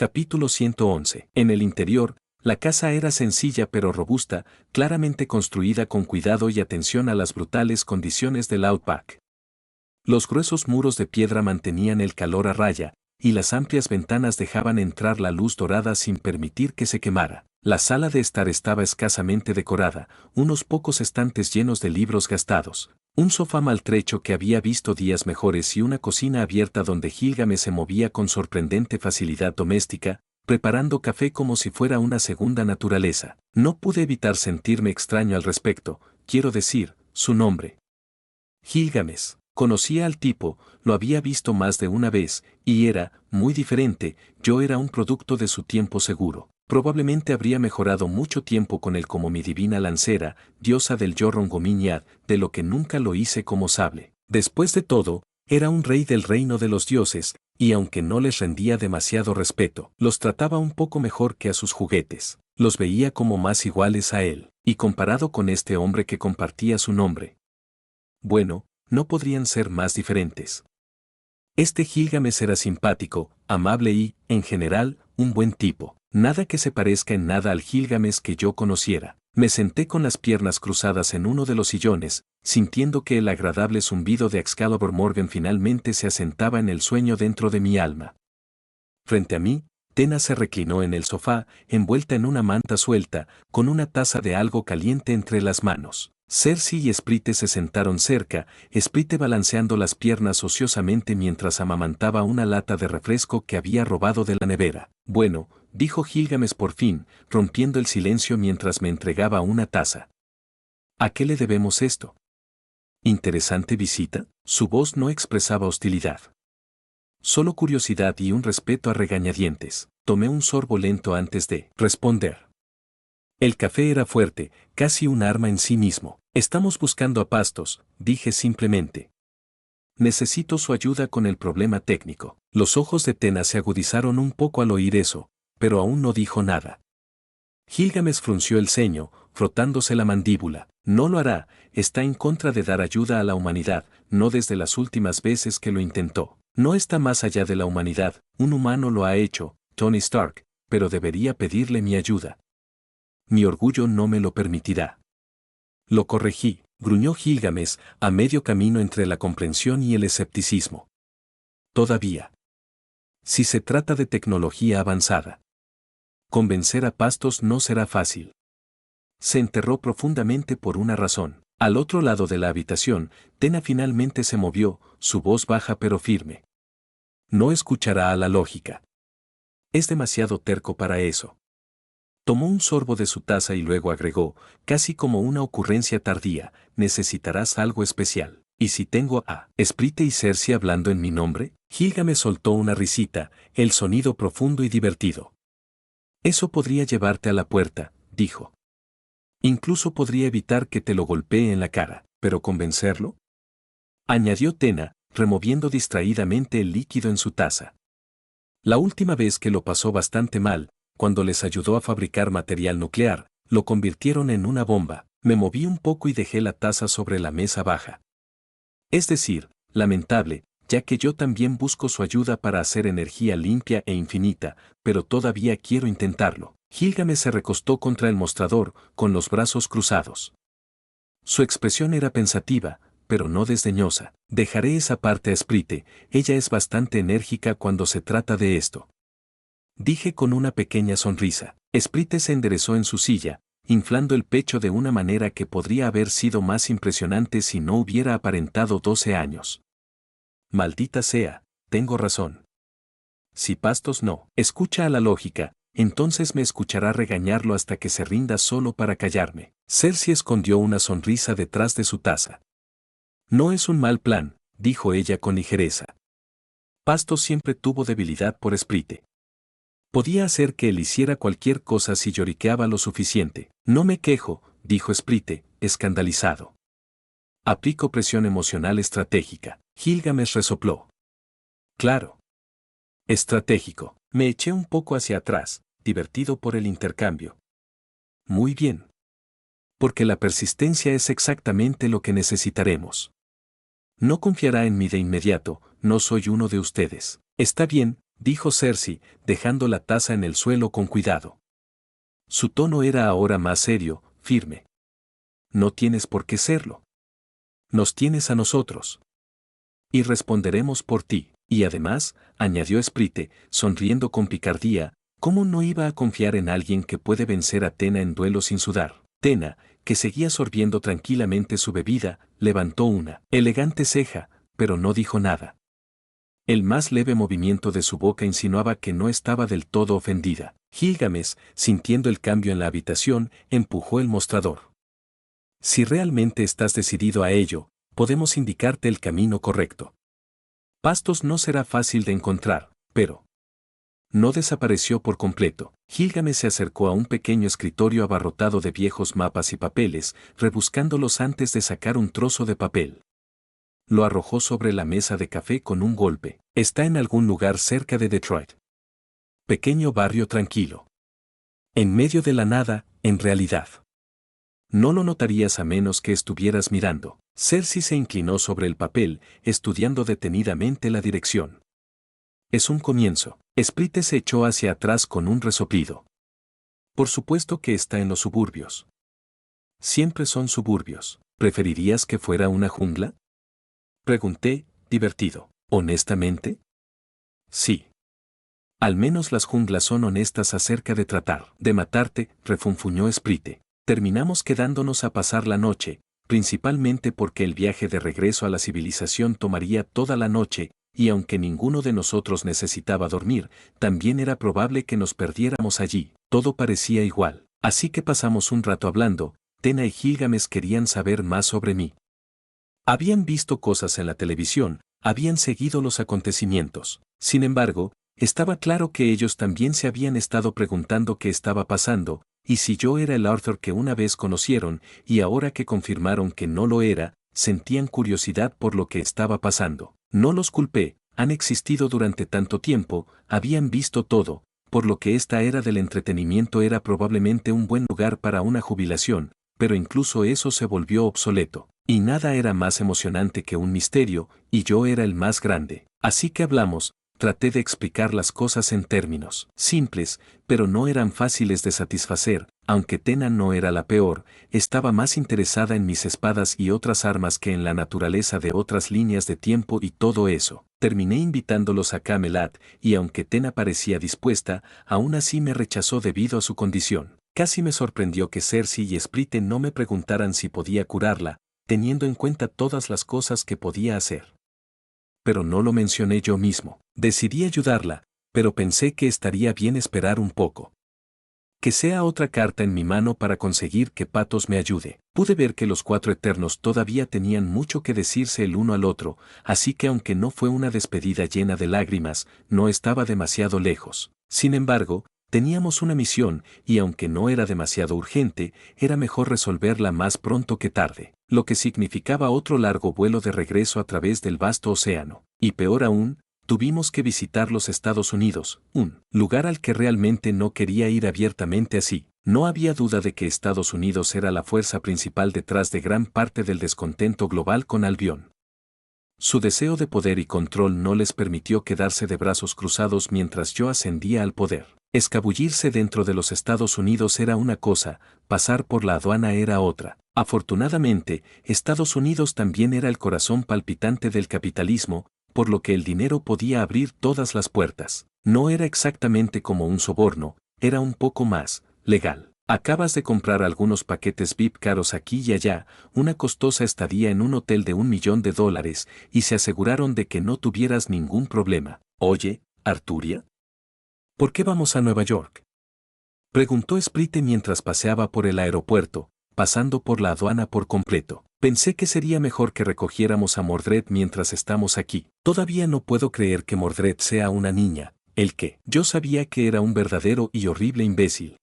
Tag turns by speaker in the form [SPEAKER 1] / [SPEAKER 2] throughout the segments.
[SPEAKER 1] Capítulo 111. En el interior, la casa era sencilla pero robusta, claramente construida con cuidado y atención a las brutales condiciones del Outback. Los gruesos muros de piedra mantenían el calor a raya, y las amplias ventanas dejaban entrar la luz dorada sin permitir que se quemara. La sala de estar estaba escasamente decorada, unos pocos estantes llenos de libros gastados, un sofá maltrecho que había visto días mejores y una cocina abierta donde Gilgamesh se movía con sorprendente facilidad doméstica, preparando café como si fuera una segunda naturaleza. No pude evitar sentirme extraño al respecto, quiero decir, su nombre. Gilgamesh. Conocía al tipo, lo había visto más de una vez, y era, muy diferente, yo era un producto de su tiempo seguro. Probablemente habría mejorado mucho tiempo con él como mi divina lancera, diosa del Yorrongomiñad, de lo que nunca lo hice como sable. Después de todo, era un rey del reino de los dioses, y aunque no les rendía demasiado respeto, los trataba un poco mejor que a sus juguetes. Los veía como más iguales a él, y comparado con este hombre que compartía su nombre. Bueno, no podrían ser más diferentes. Este Gilgamesh era simpático, amable y, en general, un buen tipo. Nada que se parezca en nada al Gilgamesh que yo conociera. Me senté con las piernas cruzadas en uno de los sillones, sintiendo que el agradable zumbido de Excalibur Morgan finalmente se asentaba en el sueño dentro de mi alma. Frente a mí, Tena se reclinó en el sofá, envuelta en una manta suelta, con una taza de algo caliente entre las manos. Cersei y Sprite se sentaron cerca, Sprite balanceando las piernas ociosamente mientras amamantaba una lata de refresco que había robado de la nevera. Bueno, dijo Gilgamesh por fin, rompiendo el silencio mientras me entregaba una taza. ¿A qué le debemos esto? ¿Interesante visita? Su voz no expresaba hostilidad. Solo curiosidad y un respeto a regañadientes. Tomé un sorbo lento antes de responder. El café era fuerte, casi un arma en sí mismo. Estamos buscando a Pastos, dije simplemente. Necesito su ayuda con el problema técnico. Los ojos de Tena se agudizaron un poco al oír eso, pero aún no dijo nada. Gilgamesh frunció el ceño, frotándose la mandíbula. No lo hará, está en contra de dar ayuda a la humanidad, no desde las últimas veces que lo intentó. No está más allá de la humanidad, un humano lo ha hecho, Tony Stark, pero debería pedirle mi ayuda. Mi orgullo no me lo permitirá. Lo corregí, gruñó Gilgamesh, a medio camino entre la comprensión y el escepticismo. Todavía. Si se trata de tecnología avanzada. Convencer a Pastos no será fácil. Se enterró profundamente por una razón. Al otro lado de la habitación, Tena finalmente se movió, su voz baja pero firme. No escuchará a la lógica. Es demasiado terco para eso. Tomó un sorbo de su taza y luego agregó, casi como una ocurrencia tardía, necesitarás algo especial. ¿Y si tengo a Sprite y Cersei hablando en mi nombre? Gilgamesh soltó una risita, el sonido profundo y divertido. Eso podría llevarte a la puerta, dijo. Incluso podría evitar que te lo golpee en la cara, pero convencerlo. Añadió Tena, removiendo distraídamente el líquido en su taza. La última vez que lo pasó bastante mal, cuando les ayudó a fabricar material nuclear, lo convirtieron en una bomba. Me moví un poco y dejé la taza sobre la mesa baja. Es decir, lamentable, ya que yo también busco su ayuda para hacer energía limpia e infinita, pero todavía quiero intentarlo. Gilgamesh se recostó contra el mostrador, con los brazos cruzados. Su expresión era pensativa, pero no desdeñosa. Dejaré esa parte a Sprite, ella es bastante enérgica cuando se trata de esto. Dije con una pequeña sonrisa. Sprite se enderezó en su silla, inflando el pecho de una manera que podría haber sido más impresionante si no hubiera aparentado 12 años. Maldita sea, tengo razón. Si Pastos no escucha a la lógica, entonces me escuchará regañarlo hasta que se rinda solo para callarme. Cersei escondió una sonrisa detrás de su taza. No es un mal plan, dijo ella con ligereza. Pastos siempre tuvo debilidad por Sprite. Podía hacer que él hiciera cualquier cosa si lloriqueaba lo suficiente. No me quejo, dijo Sprite, escandalizado. Aplico presión emocional estratégica. Gilgamesh resopló. Claro. Estratégico. Me eché un poco hacia atrás, divertido por el intercambio. Muy bien. Porque la persistencia es exactamente lo que necesitaremos. No confiará en mí de inmediato, no soy uno de ustedes. Está bien, dijo Cersei, dejando la taza en el suelo con cuidado. Su tono era ahora más serio, firme. No tienes por qué serlo. Nos tienes a nosotros. Y responderemos por ti. Y además, añadió Sprite, sonriendo con picardía, ¿cómo no iba a confiar en alguien que puede vencer a Tena en duelo sin sudar? Tena, que seguía sorbiendo tranquilamente su bebida, levantó una elegante ceja, pero no dijo nada. El más leve movimiento de su boca insinuaba que no estaba del todo ofendida. Gilgamesh, sintiendo el cambio en la habitación, empujó el mostrador. Si realmente estás decidido a ello, podemos indicarte el camino correcto. Pastos no será fácil de encontrar, pero no desapareció por completo. Gilgamesh se acercó a un pequeño escritorio abarrotado de viejos mapas y papeles, rebuscándolos antes de sacar un trozo de papel. Lo arrojó sobre la mesa de café con un golpe. Está en algún lugar cerca de Detroit. Pequeño barrio tranquilo. En medio de la nada, en realidad. No lo notarías a menos que estuvieras mirando. Cersei se inclinó sobre el papel, estudiando detenidamente la dirección. Es un comienzo. Sprite se echó hacia atrás con un resoplido. Por supuesto que está en los suburbios. Siempre son suburbios. ¿Preferirías que fuera una jungla? Pregunté, divertido. ¿Honestamente? Sí. Al menos las junglas son honestas acerca de tratar de matarte, refunfuñó Sprite. Terminamos quedándonos a pasar la noche, principalmente porque el viaje de regreso a la civilización tomaría toda la noche, y aunque ninguno de nosotros necesitaba dormir, también era probable que nos perdiéramos allí. Todo parecía igual. Así que pasamos un rato hablando. Tena y Gilgamesh querían saber más sobre mí. Habían visto cosas en la televisión, habían seguido los acontecimientos. Sin embargo, estaba claro que ellos también se habían estado preguntando qué estaba pasando, y si yo era el Arthur que una vez conocieron, y ahora que confirmaron que no lo era, sentían curiosidad por lo que estaba pasando. No los culpé, han existido durante tanto tiempo, habían visto todo, por lo que esta era del entretenimiento era probablemente un buen lugar para una jubilación, pero incluso eso se volvió obsoleto. Y nada era más emocionante que un misterio, y yo era el más grande. Así que hablamos, traté de explicar las cosas en términos simples, pero no eran fáciles de satisfacer, aunque Tena no era la peor, estaba más interesada en mis espadas y otras armas que en la naturaleza de otras líneas de tiempo y todo eso. Terminé invitándolos a Camelot, y aunque Tena parecía dispuesta, aún así me rechazó debido a su condición. Casi me sorprendió que Cersei y Sprite no me preguntaran si podía curarla, teniendo en cuenta todas las cosas que podía hacer. Pero no lo mencioné yo mismo. Decidí ayudarla, pero pensé que estaría bien esperar un poco. Que sea otra carta en mi mano para conseguir que Patos me ayude. Pude ver que los cuatro Eternos todavía tenían mucho que decirse el uno al otro, así que aunque no fue una despedida llena de lágrimas, no estaba demasiado lejos. Sin embargo, teníamos una misión, y aunque no era demasiado urgente, era mejor resolverla más pronto que tarde, lo que significaba otro largo vuelo de regreso a través del vasto océano. Y peor aún, tuvimos que visitar los Estados Unidos, un lugar al que realmente no quería ir abiertamente así. No había duda de que Estados Unidos era la fuerza principal detrás de gran parte del descontento global con Albion. Su deseo de poder y control no les permitió quedarse de brazos cruzados mientras yo ascendía al poder. Escabullirse dentro de los Estados Unidos era una cosa, pasar por la aduana era otra. Afortunadamente, Estados Unidos también era el corazón palpitante del capitalismo, por lo que el dinero podía abrir todas las puertas. No era exactamente como un soborno, era un poco más legal. Acabas de comprar algunos paquetes VIP caros aquí y allá, una costosa estadía en un hotel de $1 millón, y se aseguraron de que no tuvieras ningún problema. Oye, Arturia, ¿por qué vamos a Nueva York? Preguntó Sprite mientras paseaba por el aeropuerto, pasando por la aduana por completo. Pensé que sería mejor que recogiéramos a Mordred mientras estamos aquí. Todavía no puedo creer que Mordred sea una niña, el que yo sabía que era un verdadero y horrible imbécil.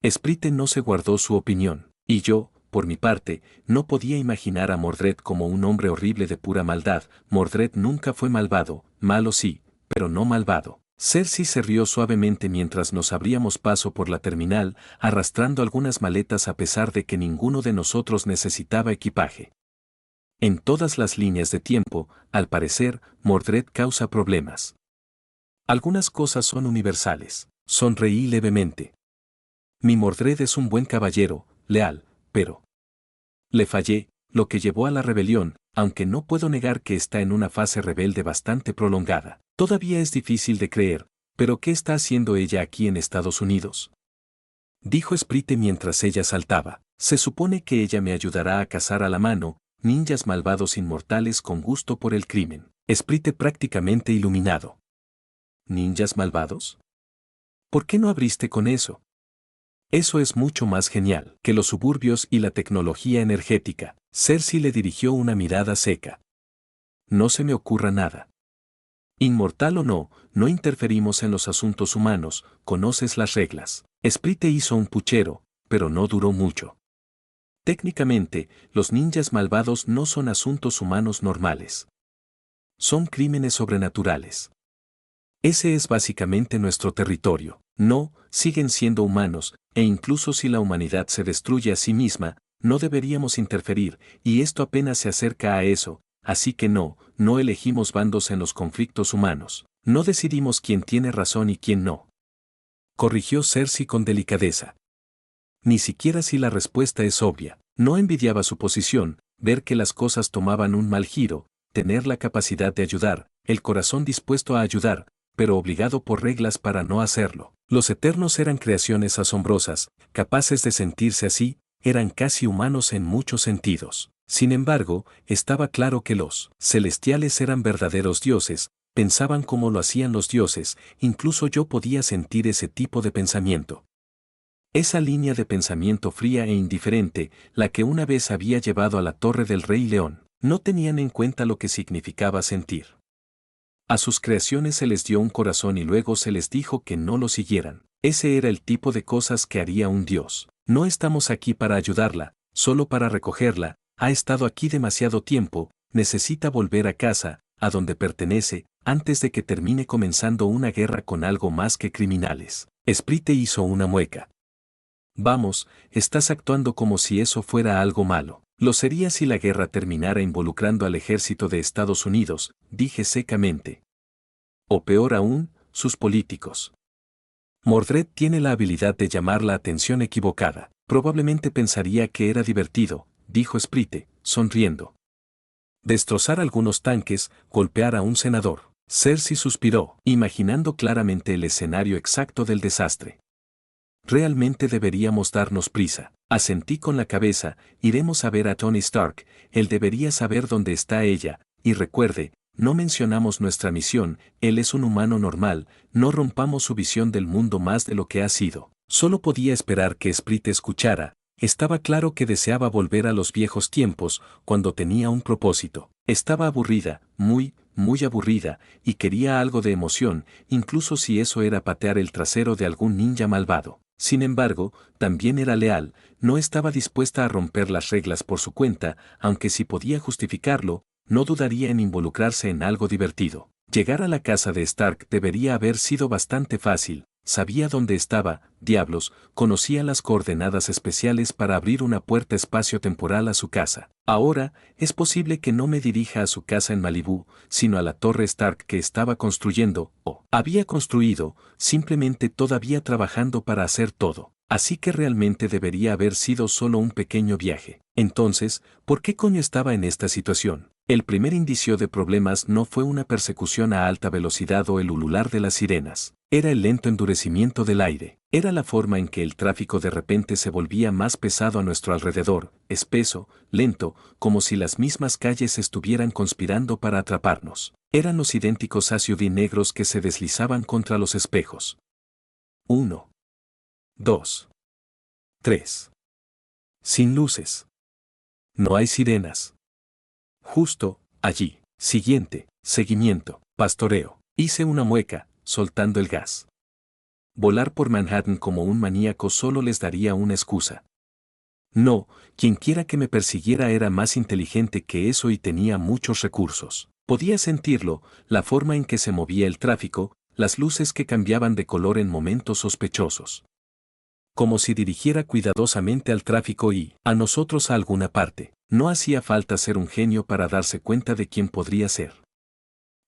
[SPEAKER 1] Sprite no se guardó su opinión, y yo, por mi parte, no podía imaginar a Mordred como un hombre horrible de pura maldad. Mordred nunca fue malvado, malo sí, pero no malvado. Cersei se rió suavemente mientras nos abríamos paso por la terminal, arrastrando algunas maletas a pesar de que ninguno de nosotros necesitaba equipaje. En todas las líneas de tiempo, al parecer, Mordred causa problemas. Algunas cosas son universales. Sonreí levemente. Mi Mordred es un buen caballero, leal, pero le fallé, lo que llevó a la rebelión, aunque no puedo negar que está en una fase rebelde bastante prolongada. Todavía es difícil de creer, pero ¿qué está haciendo ella aquí en Estados Unidos? Dijo Sprite mientras ella saltaba. Se supone que ella me ayudará a cazar a la mano, ninjas malvados inmortales con gusto por el crimen. Sprite prácticamente iluminado. ¿Ninjas malvados? ¿Por qué no abriste con eso? Eso es mucho más genial que los suburbios y la tecnología energética. Cersei le dirigió una mirada seca. No se me ocurra nada. Inmortal o no, no interferimos en los asuntos humanos, conoces las reglas. Sprite hizo un puchero, pero no duró mucho. Técnicamente, los ninjas malvados no son asuntos humanos normales. Son crímenes sobrenaturales. Ese es básicamente nuestro territorio. No, siguen siendo humanos, e incluso si la humanidad se destruye a sí misma, no deberíamos interferir, y esto apenas se acerca a eso, así que no elegimos bandos en los conflictos humanos. No decidimos quién tiene razón y quién no. Corrigió Cersei con delicadeza. Ni siquiera si la respuesta es obvia. No envidiaba su posición, ver que las cosas tomaban un mal giro, tener la capacidad de ayudar, el corazón dispuesto a ayudar, pero obligado por reglas para no hacerlo. Los Eternos eran creaciones asombrosas, capaces de sentirse así, eran casi humanos en muchos sentidos. Sin embargo, estaba claro que los celestiales eran verdaderos dioses, pensaban como lo hacían los dioses, incluso yo podía sentir ese tipo de pensamiento. Esa línea de pensamiento fría e indiferente, la que una vez había llevado a la Torre del Rey León, no tenían en cuenta lo que significaba sentir. A sus creaciones se les dio un corazón y luego se les dijo que no lo siguieran. Ese era el tipo de cosas que haría un dios. No estamos aquí para ayudarla, solo para recogerla, ha estado aquí demasiado tiempo, necesita volver a casa, a donde pertenece, antes de que termine comenzando una guerra con algo más que criminales. Sprite hizo una mueca. Vamos, estás actuando como si eso fuera algo malo. Lo sería si la guerra terminara involucrando al ejército de Estados Unidos, dije secamente. O peor aún, sus políticos. Mordred tiene la habilidad de llamar la atención equivocada. Probablemente pensaría que era divertido, dijo Sprite, sonriendo. Destrozar algunos tanques, golpear a un senador. Cersei suspiró, imaginando claramente el escenario exacto del desastre. Realmente deberíamos darnos prisa. Asentí con la cabeza, iremos a ver a Tony Stark, él debería saber dónde está ella, y recuerde, no mencionamos nuestra misión, él es un humano normal, no rompamos su visión del mundo más de lo que ha sido. Solo podía esperar que Sprite escuchara, estaba claro que deseaba volver a los viejos tiempos, cuando tenía un propósito. Estaba aburrida, muy aburrida, y quería algo de emoción, incluso si eso era patear el trasero de algún ninja malvado. Sin embargo, también era leal, no estaba dispuesta a romper las reglas por su cuenta, aunque si podía justificarlo, no dudaría en involucrarse en algo divertido. Llegar a la casa de Stark debería haber sido bastante fácil, sabía dónde estaba, diablos, conocía las coordenadas especiales para abrir una puerta espacio-temporal a su casa. Ahora, es posible que no me dirija a su casa en Malibú, sino a la torre Stark que estaba construyendo, o había construido, simplemente todavía trabajando para hacer todo. Así que realmente debería haber sido solo un pequeño viaje. Entonces, ¿por qué coño estaba en esta situación? El primer indicio de problemas no fue una persecución a alta velocidad o el ulular de las sirenas. Era el lento endurecimiento del aire. Era la forma en que el tráfico de repente se volvía más pesado a nuestro alrededor, espeso, lento, como si las mismas calles estuvieran conspirando para atraparnos. Eran los idénticos SUV negros que se deslizaban contra los espejos. 1, 2, 3. Sin luces. No hay sirenas. Justo, allí. Siguiente, seguimiento, pastoreo. Hice una mueca, soltando el gas. Volar por Manhattan como un maníaco solo les daría una excusa. No, quienquiera que me persiguiera era más inteligente que eso y tenía muchos recursos. Podía sentirlo, la forma en que se movía el tráfico, las luces que cambiaban de color en momentos sospechosos. Como si dirigiera cuidadosamente al tráfico y, a nosotros a alguna parte. No hacía falta ser un genio para darse cuenta de quién podría ser.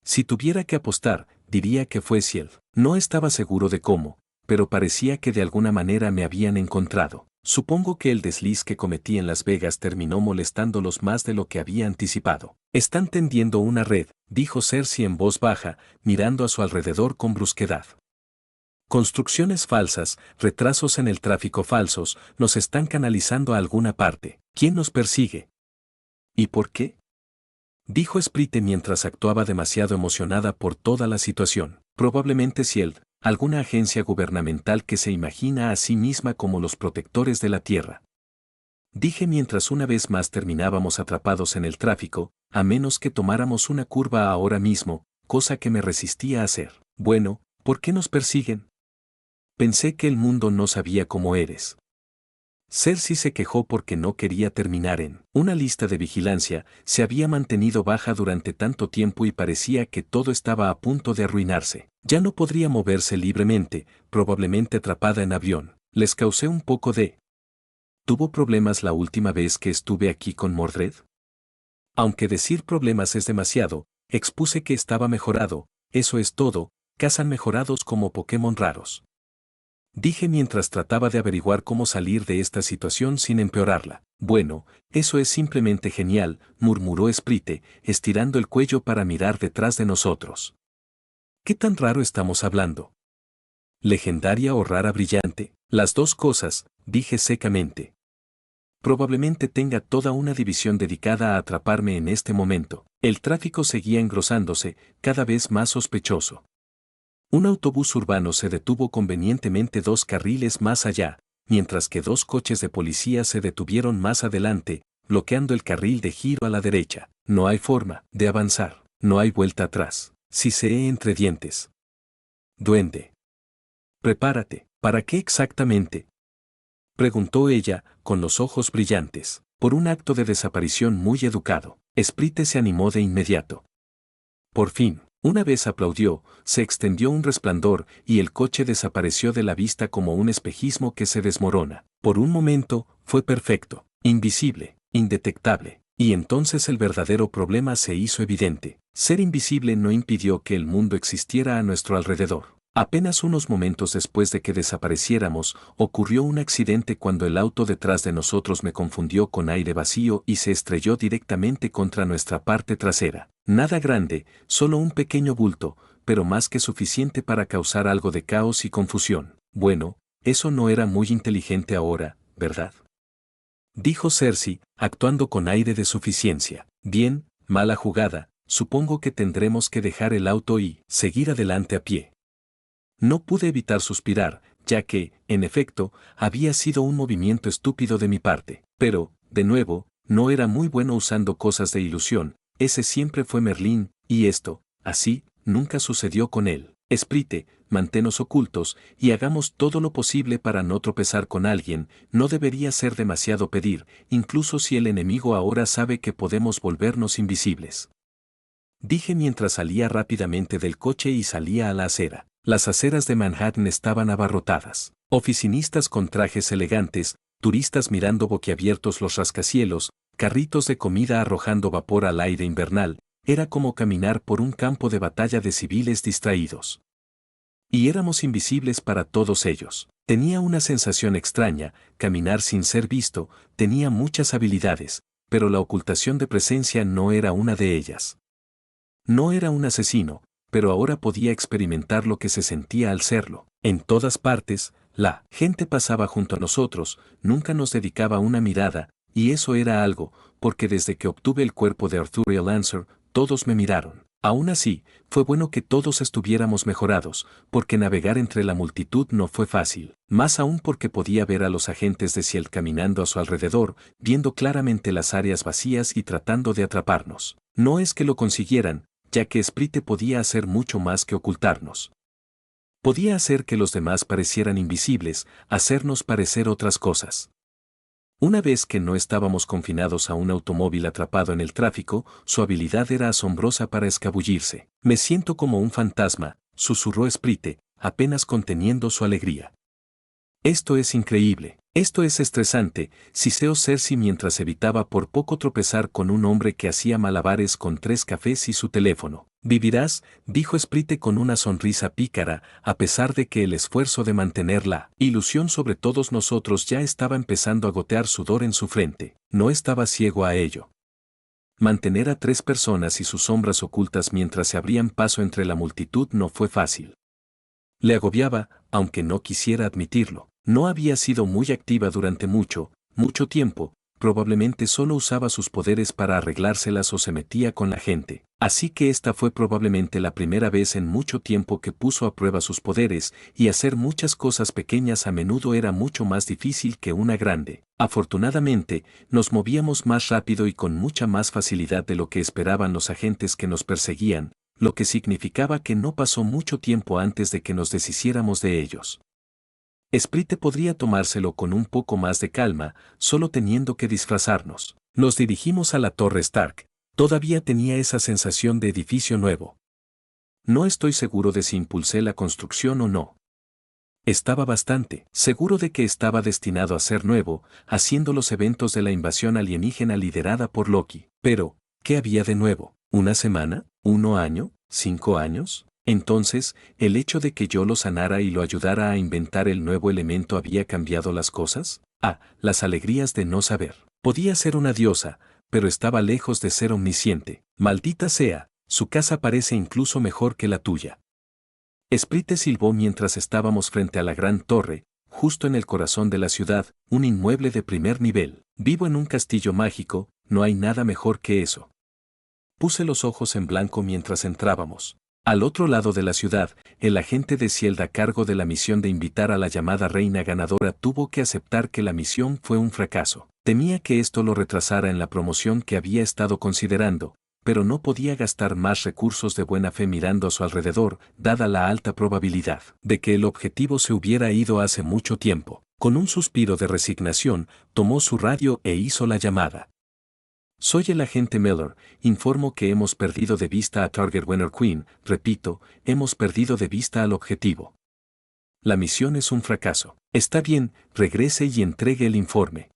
[SPEAKER 1] Si tuviera que apostar, diría que fue Ciel. No estaba seguro de cómo, pero parecía que de alguna manera me habían encontrado. Supongo que el desliz que cometí en Las Vegas terminó molestándolos más de lo que había anticipado. Están tendiendo una red, dijo Cersei en voz baja, mirando a su alrededor con brusquedad. Construcciones falsas, retrasos en el tráfico falsos, nos están canalizando a alguna parte. ¿Quién nos persigue? ¿Y por qué? Dijo Sprite mientras actuaba demasiado emocionada por toda la situación. Probablemente Ciel, alguna agencia gubernamental que se imagina a sí misma como los protectores de la Tierra. Dije mientras una vez más terminábamos atrapados en el tráfico, a menos que tomáramos una curva ahora mismo, cosa que me resistía a hacer. Bueno, ¿por qué nos persiguen? Pensé que el mundo no sabía cómo eres. Cersei se quejó porque no quería terminar en una lista de vigilancia, se había mantenido baja durante tanto tiempo y parecía que todo estaba a punto de arruinarse. Ya no podría moverse libremente, probablemente atrapada en avión. Les causé un poco de... ¿Tuvo problemas la última vez que estuve aquí con Mordred? Aunque decir problemas es demasiado, expuse que estaba mejorado, eso es todo, cazan mejorados como Pokémon raros. Dije mientras trataba de averiguar cómo salir de esta situación sin empeorarla. Bueno, eso es simplemente genial, murmuró Sprite, estirando el cuello para mirar detrás de nosotros. ¿Qué tan raro estamos hablando? ¿Legendaria o rara brillante? Las dos cosas, dije secamente. Probablemente tenga toda una división dedicada a atraparme en este momento. El tráfico seguía engrosándose, cada vez más sospechoso. Un autobús urbano se detuvo convenientemente 2 carriles más allá, mientras que 2 coches de policía se detuvieron más adelante, bloqueando el carril de giro a la derecha. No hay forma de avanzar, no hay vuelta atrás. Siseé entre dientes. Duende. Prepárate, ¿para qué exactamente? Preguntó ella, con los ojos brillantes. Por un acto de desaparición muy educado. Sprite se animó de inmediato. Por fin. Una vez aplaudió, se extendió un resplandor y el coche desapareció de la vista como un espejismo que se desmorona. Por un momento, fue perfecto, invisible, indetectable. Y entonces el verdadero problema se hizo evidente. Ser invisible no impidió que el mundo existiera a nuestro alrededor. Apenas unos momentos después de que desapareciéramos, ocurrió un accidente cuando el auto detrás de nosotros me confundió con aire vacío y se estrelló directamente contra nuestra parte trasera. Nada grande, solo un pequeño bulto, pero más que suficiente para causar algo de caos y confusión. Bueno, eso no era muy inteligente ahora, ¿verdad? Dijo Cersei, actuando con aire de suficiencia. Bien, mala jugada, supongo que tendremos que dejar el auto y seguir adelante a pie. No pude evitar suspirar, ya que, en efecto, había sido un movimiento estúpido de mi parte. Pero, de nuevo, no era muy bueno usando cosas de ilusión, ese siempre fue Merlín, y esto, así, nunca sucedió con él. Sprite, manténos ocultos, y hagamos todo lo posible para no tropezar con alguien, no debería ser demasiado pedir, incluso si el enemigo ahora sabe que podemos volvernos invisibles. Dije mientras salía rápidamente del coche y salía a la acera. Las aceras de Manhattan estaban abarrotadas. Oficinistas con trajes elegantes, turistas mirando boquiabiertos los rascacielos, carritos de comida arrojando vapor al aire invernal, era como caminar por un campo de batalla de civiles distraídos. Y éramos invisibles para todos ellos. Tenía una sensación extraña, caminar sin ser visto, tenía muchas habilidades, pero la ocultación de presencia no era una de ellas. No era un asesino, pero ahora podía experimentar lo que se sentía al serlo. En todas partes, la gente pasaba junto a nosotros, nunca nos dedicaba una mirada, y eso era algo, porque desde que obtuve el cuerpo de Arthuriel Lancer, todos me miraron. Aún así, fue bueno que todos estuviéramos mejorados, porque navegar entre la multitud no fue fácil, más aún porque podía ver a los agentes de Ciel caminando a su alrededor, viendo claramente las áreas vacías y tratando de atraparnos. No es que lo consiguieran, ya que Sprite podía hacer mucho más que ocultarnos. Podía hacer que los demás parecieran invisibles, hacernos parecer otras cosas. Una vez que no estábamos confinados a un automóvil atrapado en el tráfico, su habilidad era asombrosa para escabullirse. Me siento como un fantasma, susurró Sprite, apenas conteniendo su alegría. Esto es increíble, esto es estresante, siseó Cersei mientras evitaba por poco tropezar con un hombre que hacía malabares con 3 cafés y su teléfono. Vivirás, dijo Sprite con una sonrisa pícara, a pesar de que el esfuerzo de mantener la ilusión sobre todos nosotros ya estaba empezando a gotear sudor en su frente. No estaba ciego a ello. Mantener a 3 personas y sus sombras ocultas mientras se abrían paso entre la multitud no fue fácil. Le agobiaba, aunque no quisiera admitirlo. No había sido muy activa durante mucho tiempo, probablemente solo usaba sus poderes para arreglárselas o se metía con la gente. Así que esta fue probablemente la primera vez en mucho tiempo que puso a prueba sus poderes, y hacer muchas cosas pequeñas a menudo era mucho más difícil que una grande. Afortunadamente, nos movíamos más rápido y con mucha más facilidad de lo que esperaban los agentes que nos perseguían, lo que significaba que no pasó mucho tiempo antes de que nos deshiciéramos de ellos. Sprite podría tomárselo con un poco más de calma, solo teniendo que disfrazarnos. Nos dirigimos a la Torre Stark. Todavía tenía esa sensación de edificio nuevo. No estoy seguro de si impulsé la construcción o no. Estaba bastante seguro de que estaba destinado a ser nuevo, haciendo los eventos de la invasión alienígena liderada por Loki. Pero, ¿qué había de nuevo? ¿Una semana? ¿1 año? ¿5 años? Entonces, ¿el hecho de que yo lo sanara y lo ayudara a inventar el nuevo elemento había cambiado las cosas? Las alegrías de no saber. Podía ser una diosa, pero estaba lejos de ser omnisciente. Maldita sea, su casa parece incluso mejor que la tuya. Sprite silbó mientras estábamos frente a la gran torre, justo en el corazón de la ciudad, un inmueble de primer nivel. Vivo en un castillo mágico, no hay nada mejor que eso. Puse los ojos en blanco mientras entrábamos. Al otro lado de la ciudad, el agente de Shield a cargo de la misión de invitar a la llamada reina ganadora tuvo que aceptar que la misión fue un fracaso. Temía que esto lo retrasara en la promoción que había estado considerando, pero no podía gastar más recursos de buena fe mirando a su alrededor, dada la alta probabilidad de que el objetivo se hubiera ido hace mucho tiempo. Con un suspiro de resignación, tomó su radio e hizo la llamada. Soy el agente Miller, informo que hemos perdido de vista a Target Winner Queen, repito, hemos perdido de vista al objetivo. La misión es un fracaso. Está bien, regrese y entregue el informe.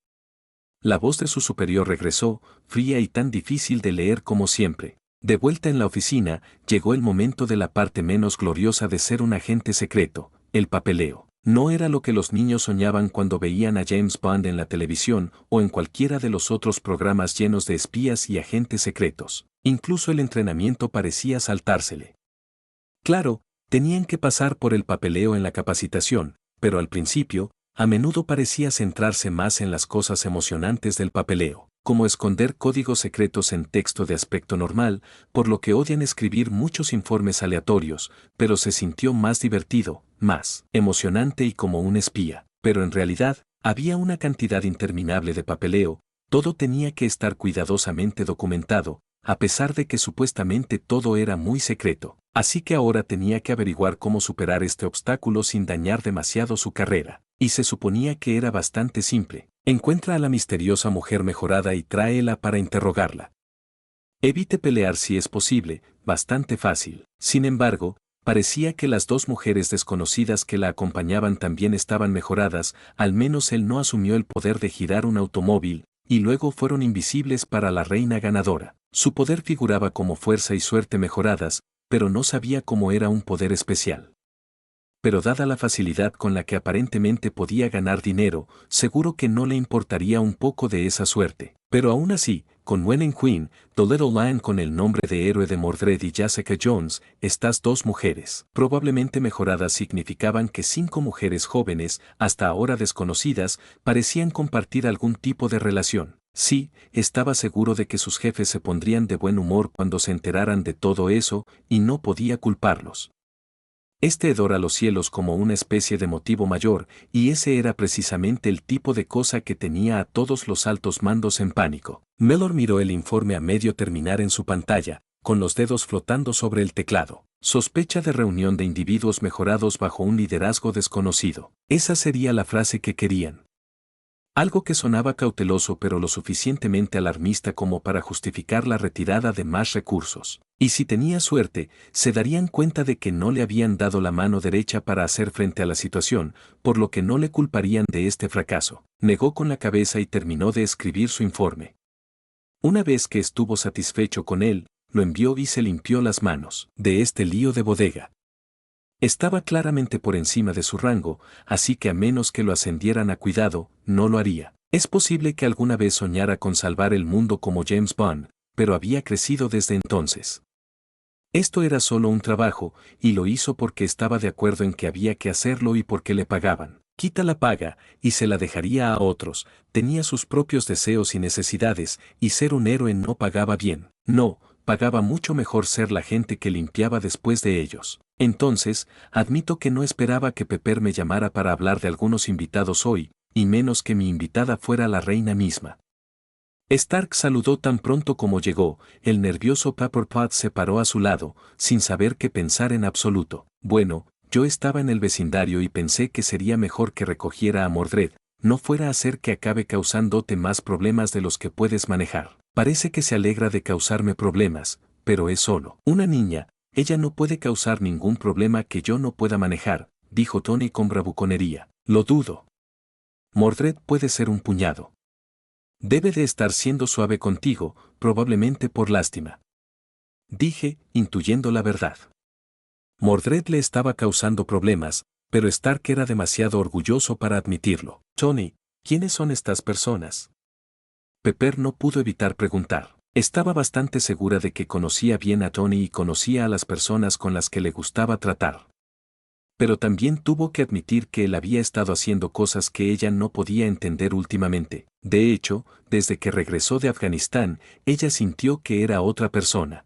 [SPEAKER 1] La voz de su superior regresó, fría y tan difícil de leer como siempre. De vuelta en la oficina, llegó el momento de la parte menos gloriosa de ser un agente secreto, el papeleo. No era lo que los niños soñaban cuando veían a James Bond en la televisión o en cualquiera de los otros programas llenos de espías y agentes secretos. Incluso el entrenamiento parecía saltársele. Claro, tenían que pasar por el papeleo en la capacitación, pero al principio, a menudo parecía centrarse más en las cosas emocionantes del papeleo, como esconder códigos secretos en texto de aspecto normal, por lo que odian escribir muchos informes aleatorios, pero se sintió más divertido, más emocionante y como un espía. Pero en realidad, había una cantidad interminable de papeleo, todo tenía que estar cuidadosamente documentado, a pesar de que supuestamente todo era muy secreto. Así que ahora tenía que averiguar cómo superar este obstáculo sin dañar demasiado su carrera. Y se suponía que era bastante simple. Encuentra a la misteriosa mujer mejorada y tráela para interrogarla. Evite pelear si es posible, bastante fácil. Sin embargo, parecía que las 2 mujeres desconocidas que la acompañaban también estaban mejoradas, al menos él no asumió el poder de girar un automóvil, y luego fueron invisibles para la reina ganadora. Su poder figuraba como fuerza y suerte mejoradas, pero no sabía cómo era un poder especial. Pero dada la facilidad con la que aparentemente podía ganar dinero, seguro que no le importaría un poco de esa suerte. Pero aún así, con Wen Queen, The Little Lion con el nombre de héroe de Mordred y Jessica Jones, estas 2 mujeres, probablemente mejoradas, significaban que 5 mujeres jóvenes, hasta ahora desconocidas, parecían compartir algún tipo de relación. Sí, estaba seguro de que sus jefes se pondrían de buen humor cuando se enteraran de todo eso, y no podía culparlos. Este hedor a los cielos como una especie de motivo mayor, y ese era precisamente el tipo de cosa que tenía a todos los altos mandos en pánico. Mellor miró el informe a medio terminar en su pantalla, con los dedos flotando sobre el teclado. Sospecha de reunión de individuos mejorados bajo un liderazgo desconocido. Esa sería la frase que querían. Algo que sonaba cauteloso pero lo suficientemente alarmista como para justificar la retirada de más recursos. Y si tenía suerte, se darían cuenta de que no le habían dado la mano derecha para hacer frente a la situación, por lo que no le culparían de este fracaso. Negó con la cabeza y terminó de escribir su informe. Una vez que estuvo satisfecho con él, lo envió y se limpió las manos de este lío de bodega. Estaba claramente por encima de su rango, así que a menos que lo ascendieran a cuidado, no lo haría. Es posible que alguna vez soñara con salvar el mundo como James Bond, pero había crecido desde entonces. Esto era solo un trabajo, y lo hizo porque estaba de acuerdo en que había que hacerlo y porque le pagaban. Quita la paga, y se la dejaría a otros, tenía sus propios deseos y necesidades, y ser un héroe no pagaba bien. No, pagaba mucho mejor ser la gente que limpiaba después de ellos. Entonces, admito que no esperaba que Pepper me llamara para hablar de algunos invitados hoy, y menos que mi invitada fuera la reina misma. Stark saludó tan pronto como llegó, el nervioso Pepperpot se paró a su lado, sin saber qué pensar en absoluto. Bueno, yo estaba en el vecindario y pensé que sería mejor que recogiera a Mordred, no fuera a hacer que acabe causándote más problemas de los que puedes manejar. Parece que se alegra de causarme problemas, pero es solo una niña, ella no puede causar ningún problema que yo no pueda manejar, dijo Tony con bravuconería. Lo dudo. Mordred puede ser un puñado. Debe de estar siendo suave contigo, probablemente por lástima. Dije, intuyendo la verdad. Mordred le estaba causando problemas, pero Stark era demasiado orgulloso para admitirlo. Tony, ¿quiénes son estas personas? Pepper no pudo evitar preguntar. Estaba bastante segura de que conocía bien a Tony y conocía a las personas con las que le gustaba tratar. Pero también tuvo que admitir que él había estado haciendo cosas que ella no podía entender últimamente. De hecho, desde que regresó de Afganistán, ella sintió que era otra persona.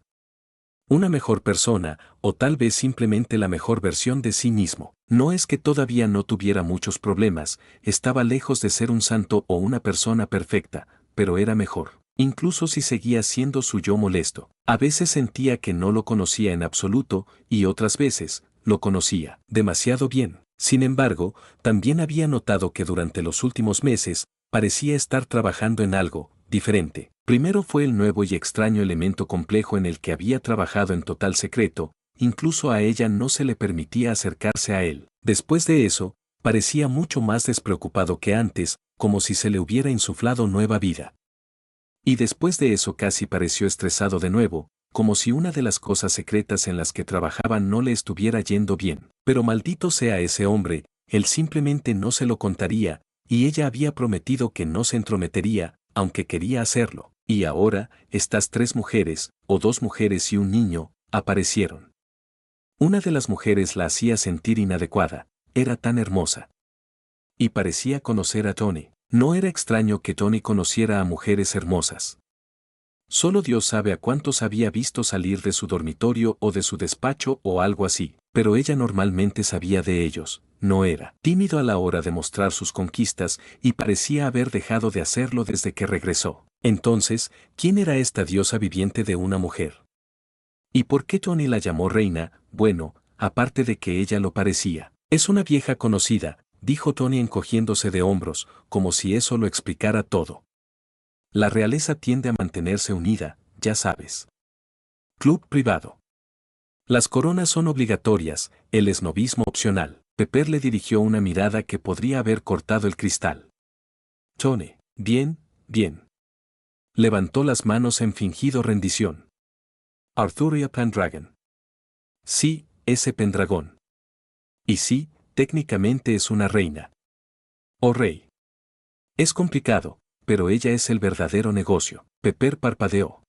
[SPEAKER 1] Una mejor persona, o tal vez simplemente la mejor versión de sí mismo. No es que todavía no tuviera muchos problemas, estaba lejos de ser un santo o una persona perfecta, pero era mejor. Incluso si seguía siendo su yo molesto. A veces sentía que no lo conocía en absoluto, y otras veces, lo conocía demasiado bien. Sin embargo, también había notado que durante los últimos meses, parecía estar trabajando en algo diferente. Primero fue el nuevo y extraño elemento complejo en el que había trabajado en total secreto, incluso a ella no se le permitía acercarse a él. Después de eso, parecía mucho más despreocupado que antes, como si se le hubiera insuflado nueva vida. Y después de eso casi pareció estresado de nuevo, como si una de las cosas secretas en las que trabajaba no le estuviera yendo bien. Pero maldito sea ese hombre, él simplemente no se lo contaría, y ella había prometido que no se entrometería, aunque quería hacerlo. Y ahora, estas 3 mujeres, o 2 mujeres y un niño, aparecieron. Una de las mujeres la hacía sentir inadecuada, era tan hermosa. Y parecía conocer a Tony. No era extraño que Tony conociera a mujeres hermosas. Solo Dios sabe a cuántos había visto salir de su dormitorio o de su despacho o algo así, pero ella normalmente sabía de ellos, no era tímido a la hora de mostrar sus conquistas y parecía haber dejado de hacerlo desde que regresó. Entonces, ¿quién era esta diosa viviente de una mujer? ¿Y por qué Tony la llamó reina? Bueno, aparte de que ella lo parecía. Es una vieja conocida, dijo Tony encogiéndose de hombros, como si eso lo explicara todo. La realeza tiende a mantenerse unida, ya sabes. Club privado. Las coronas son obligatorias, el esnobismo opcional. Pepper le dirigió una mirada que podría haber cortado el cristal. Tony, bien, bien. Levantó las manos en fingido rendición. Arthuria Pendragon. Sí, ese Pendragón. Y sí, técnicamente es una reina. O rey. Es complicado, pero ella es el verdadero negocio. Pepper parpadeó.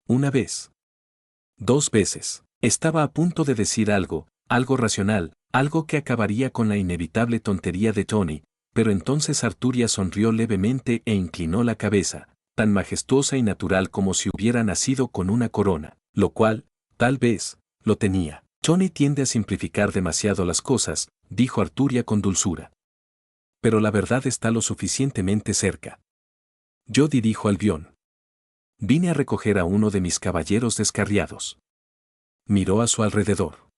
[SPEAKER 1] Una vez. 2 veces. Estaba a punto de decir algo racional, algo que acabaría con la inevitable tontería de Tony, pero entonces Arturia sonrió levemente e inclinó la cabeza, tan majestuosa y natural como si hubiera nacido con una corona, lo cual, tal vez, lo tenía. Tony tiende a simplificar demasiado las cosas, dijo Arturia con dulzura. Pero la verdad está lo suficientemente cerca. Yo dirijo Albión. Vine a recoger a uno de mis caballeros descarriados. Miró a su alrededor.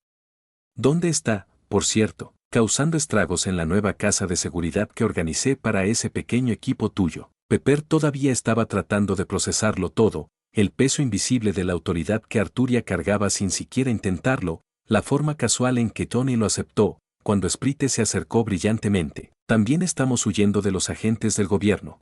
[SPEAKER 1] ¿Dónde está, por cierto, causando estragos en la nueva casa de seguridad que organicé para ese pequeño equipo tuyo? Pepper todavía estaba tratando de procesarlo todo, el peso invisible de la autoridad que Arturia cargaba sin siquiera intentarlo, la forma casual en que Tony lo aceptó, cuando Sprite se acercó brillantemente. También estamos huyendo de los agentes del gobierno.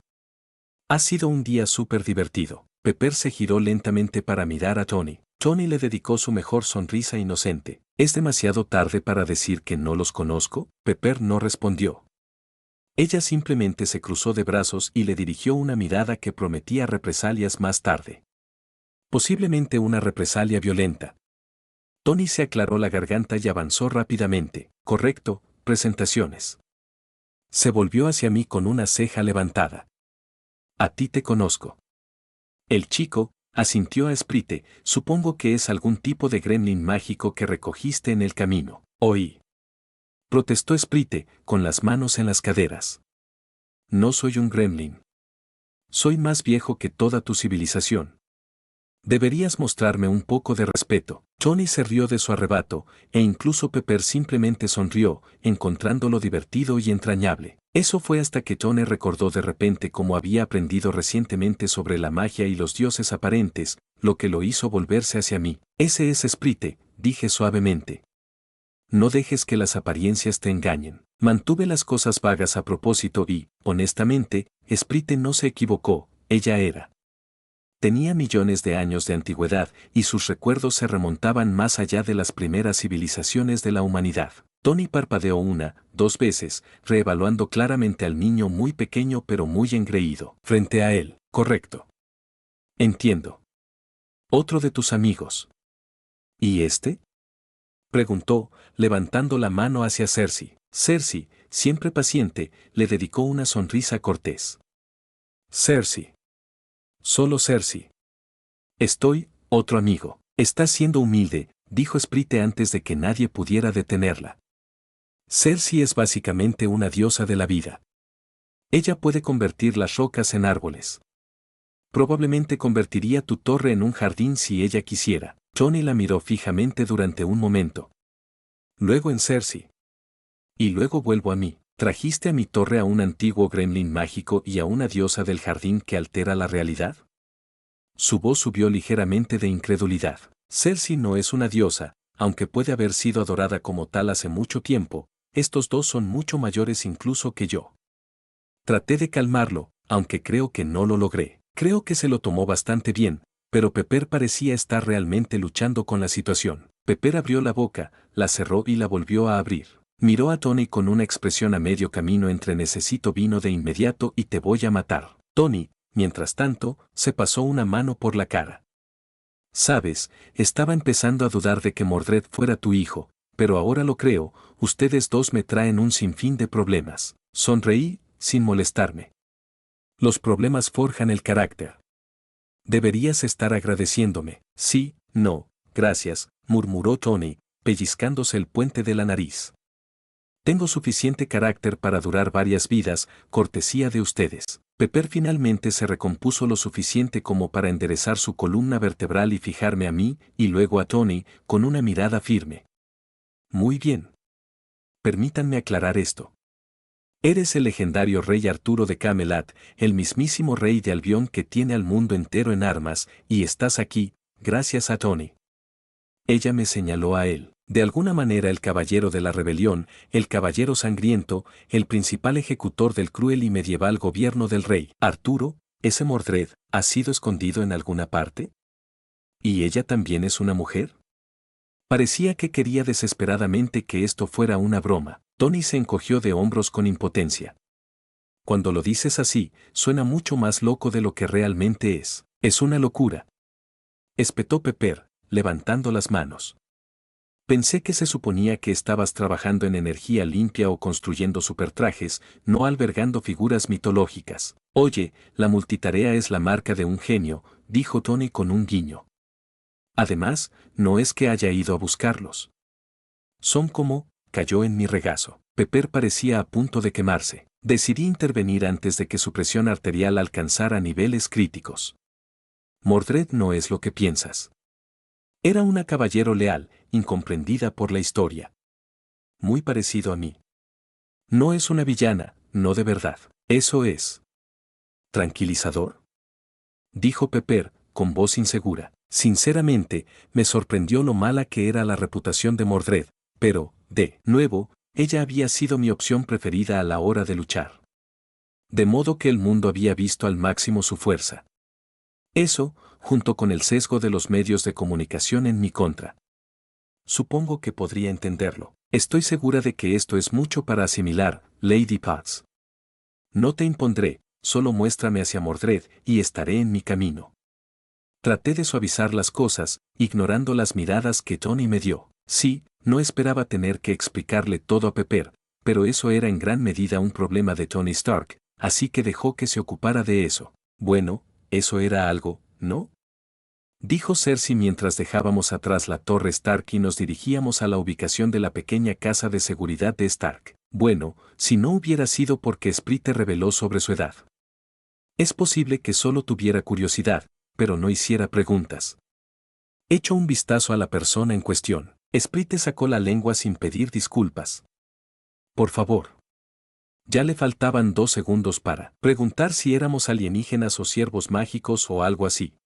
[SPEAKER 1] Ha sido un día súper divertido. Pepper se giró lentamente para mirar a Tony. Tony le dedicó su mejor sonrisa inocente. ¿Es demasiado tarde para decir que no los conozco? Pepper no respondió. Ella simplemente se cruzó de brazos y le dirigió una mirada que prometía represalias más tarde. Posiblemente una represalia violenta. Tony se aclaró la garganta y avanzó rápidamente. Correcto, presentaciones. Se volvió hacia mí con una ceja levantada. A ti te conozco. El chico asintió a Sprite, supongo que es algún tipo de gremlin mágico que recogiste en el camino. Oí. Protestó Sprite, con las manos en las caderas. No soy un gremlin. Soy más viejo que toda tu civilización. Deberías mostrarme un poco de respeto. Tony se rió de su arrebato, e incluso Pepper simplemente sonrió, encontrándolo divertido y entrañable. Eso fue hasta que Tony recordó de repente cómo había aprendido recientemente sobre la magia y los dioses aparentes, lo que lo hizo volverse hacia mí. Ese es Sprite, dije suavemente. No dejes que las apariencias te engañen. Mantuve las cosas vagas a propósito y, honestamente, Sprite no se equivocó, ella era. Tenía millones de años de antigüedad y sus recuerdos se remontaban más allá de las primeras civilizaciones de la humanidad. Tony parpadeó una, dos veces, reevaluando claramente al niño muy pequeño pero muy engreído. Frente a él, correcto. Entiendo. Otro de tus amigos. ¿Y este? Preguntó, levantando la mano hacia Cersei. Cersei, siempre paciente, le dedicó una sonrisa cortés. Cersei. Solo Cersei. Otro amigo. Estás siendo humilde, dijo Sprite antes de que nadie pudiera detenerla. Cersei es básicamente una diosa de la vida. Ella puede convertir las rocas en árboles. Probablemente convertiría tu torre en un jardín si ella quisiera. Tony la miró fijamente durante un momento. Luego en Cersei. Y luego vuelvo a mí. ¿Trajiste a mi torre a un antiguo gremlin mágico y a una diosa del jardín que altera la realidad? Su voz subió ligeramente de incredulidad. Cersei no es una diosa, aunque puede haber sido adorada como tal hace mucho tiempo, estos dos son mucho mayores incluso que yo. Traté de calmarlo, aunque creo que no lo logré. Creo que se lo tomó bastante bien, pero Pepper parecía estar realmente luchando con la situación. Pepper abrió la boca, la cerró y la volvió a abrir. Miró a Tony con una expresión a medio camino entre necesito vino de inmediato y te voy a matar. Tony, mientras tanto, se pasó una mano por la cara. Sabes, estaba empezando a dudar de que Mordred fuera tu hijo, pero ahora lo creo, ustedes dos me traen un sinfín de problemas. Sonreí, sin molestarme. Los problemas forjan el carácter. Deberías estar agradeciéndome. Sí, no, gracias, murmuró Tony, pellizcándose el puente de la nariz. Tengo suficiente carácter para durar varias vidas, cortesía de ustedes. Pepper finalmente se recompuso lo suficiente como para enderezar su columna vertebral y fijarme a mí, y luego a Tony, con una mirada firme. Muy bien. Permítanme aclarar esto. Eres el legendario rey Arturo de Camelot, el mismísimo rey de Albión que tiene al mundo entero en armas, y estás aquí, gracias a Tony. Ella me señaló a él. De alguna manera el caballero de la rebelión, el caballero sangriento, el principal ejecutor del cruel y medieval gobierno del rey. Arturo, ese Mordred, ¿ha sido escondido en alguna parte? ¿Y ella también es una mujer? Parecía que quería desesperadamente que esto fuera una broma. Tony se encogió de hombros con impotencia. Cuando lo dices así, suena mucho más loco de lo que realmente es. Es una locura. Espetó Pepper, levantando las manos. Pensé que se suponía que estabas trabajando en energía limpia o construyendo supertrajes, no albergando figuras mitológicas. Oye, la multitarea es la marca de un genio, dijo Tony con un guiño. Además, no es que haya ido a buscarlos. Son como, cayó en mi regazo. Pepper parecía a punto de quemarse. Decidí intervenir antes de que su presión arterial alcanzara niveles críticos. Mordred no es lo que piensas. Era una caballero leal, incomprendida por la historia. Muy parecido a mí. No es una villana, no de verdad. Eso es. ¿Tranquilizador? Dijo Pepper, con voz insegura. Sinceramente, me sorprendió lo mala que era la reputación de Mordred, pero, de nuevo, ella había sido mi opción preferida a la hora de luchar. De modo que el mundo había visto al máximo su fuerza. Eso, junto con el sesgo de los medios de comunicación en mi contra. Supongo que podría entenderlo. Estoy segura de que esto es mucho para asimilar, Lady Potts. No te impondré, solo muéstrame hacia Mordred y estaré en mi camino. Traté de suavizar las cosas, ignorando las miradas que Tony me dio. Sí, no esperaba tener que explicarle todo a Pepper, pero eso era en gran medida un problema de Tony Stark, así que dejó que se ocupara de eso. Bueno, eso era algo, ¿no? Dijo Cersei mientras dejábamos atrás la torre Stark y nos dirigíamos a la ubicación de la pequeña casa de seguridad de Stark. Bueno, si no hubiera sido porque Sprite reveló sobre su edad. Es posible que solo tuviera curiosidad, pero no hiciera preguntas. Echó un vistazo a la persona en cuestión. Sprite sacó la lengua sin pedir disculpas. Por favor. Ya le faltaban 2 segundos para preguntar si éramos alienígenas o siervos mágicos o algo así.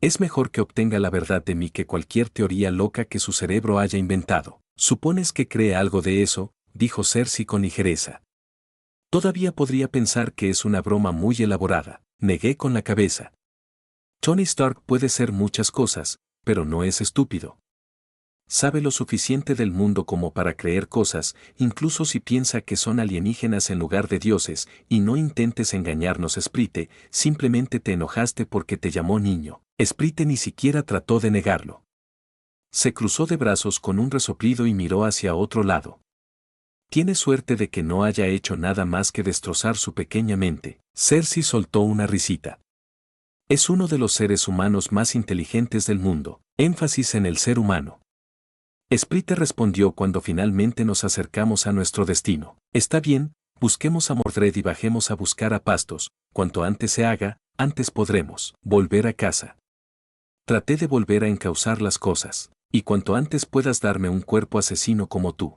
[SPEAKER 1] Es mejor que obtenga la verdad de mí que cualquier teoría loca que su cerebro haya inventado. ¿Supones que cree algo de eso?, dijo Cersei con ligereza. Todavía podría pensar que es una broma muy elaborada. Negué con la cabeza. Tony Stark puede ser muchas cosas, pero no es estúpido. Sabe lo suficiente del mundo como para creer cosas, incluso si piensa que son alienígenas en lugar de dioses, y no intentes engañarnos, Sprite, simplemente te enojaste porque te llamó niño. Sprite ni siquiera trató de negarlo. Se cruzó de brazos con un resoplido y miró hacia otro lado. Tiene suerte de que no haya hecho nada más que destrozar su pequeña mente. Cersei soltó una risita. Es uno de los seres humanos más inteligentes del mundo. Énfasis en el ser humano. Sprite respondió cuando finalmente nos acercamos a nuestro destino. Está bien, busquemos a Mordred y bajemos a buscar a Pastos. Cuanto antes se haga, antes podremos volver a casa. Traté de volver a encauzar las cosas. Y cuanto antes puedas darme un cuerpo asesino como tú.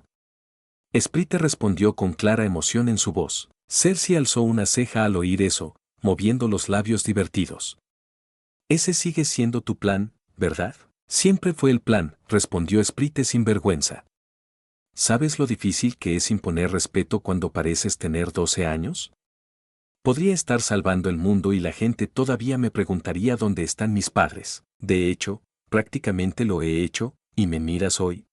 [SPEAKER 1] Sprite respondió con clara emoción en su voz. Cersei alzó una ceja al oír eso, moviendo los labios divertidos. Ese sigue siendo tu plan, ¿verdad? Siempre fue el plan, respondió Sprite sin vergüenza. ¿Sabes lo difícil que es imponer respeto cuando pareces tener 12 años? Podría estar salvando el mundo y la gente todavía me preguntaría dónde están mis padres. De hecho, prácticamente lo he hecho, y me miras hoy.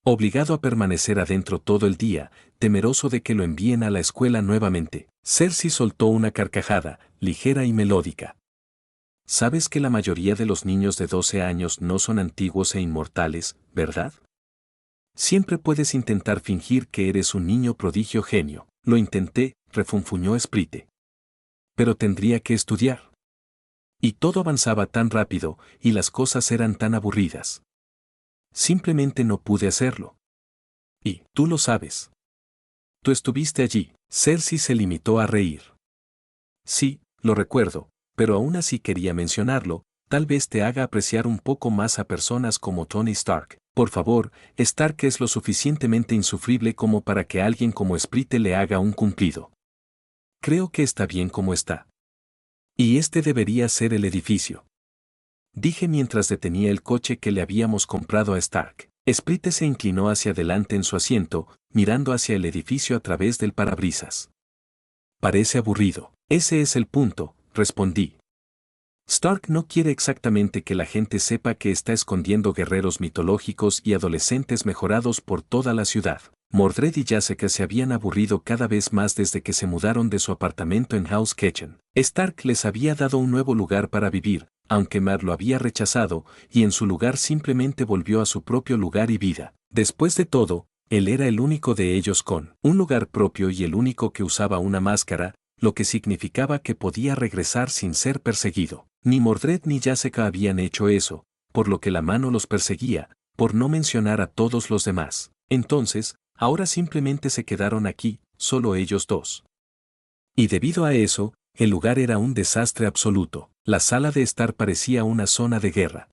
[SPEAKER 1] Obligado a permanecer adentro todo el día, temeroso de que lo envíen a la escuela nuevamente. Cersei soltó una carcajada, ligera y melódica. ¿Sabes que la mayoría de los niños de 12 años no son antiguos e inmortales, verdad? Siempre puedes intentar fingir que eres un niño prodigio genio. Lo intenté, refunfuñó Sprite. Pero tendría que estudiar. Y todo avanzaba tan rápido, y las cosas eran tan aburridas. Simplemente no pude hacerlo. Y tú lo sabes. Tú estuviste allí. Cersei se limitó a reír. Sí, lo recuerdo, pero aún así quería mencionarlo, tal vez te haga apreciar un poco más a personas como Tony Stark. Por favor, Stark es lo suficientemente insufrible como para que alguien como Sprite le haga un cumplido. Creo que está bien como está. Y este debería ser el edificio. Dije mientras detenía el coche que le habíamos comprado a Stark. Sprite se inclinó hacia adelante en su asiento, mirando hacia el edificio a través del parabrisas. Parece aburrido. Ese es el punto, respondí. Stark no quiere exactamente que la gente sepa que está escondiendo guerreros mitológicos y adolescentes mejorados por toda la ciudad. Mordred y Jessica se habían aburrido cada vez más desde que se mudaron de su apartamento en House Kitchen. Stark les había dado un nuevo lugar para vivir, aunque Mar lo había rechazado, y en su lugar simplemente volvió a su propio lugar y vida. Después de todo, él era el único de ellos con un lugar propio y el único que usaba una máscara, lo que significaba que podía regresar sin ser perseguido. Ni Mordred ni Jessica habían hecho eso, por lo que la mano los perseguía, por no mencionar a todos los demás. Entonces, ahora simplemente se quedaron aquí, solo ellos dos. Y debido a eso, el lugar era un desastre absoluto. La sala de estar parecía una zona de guerra.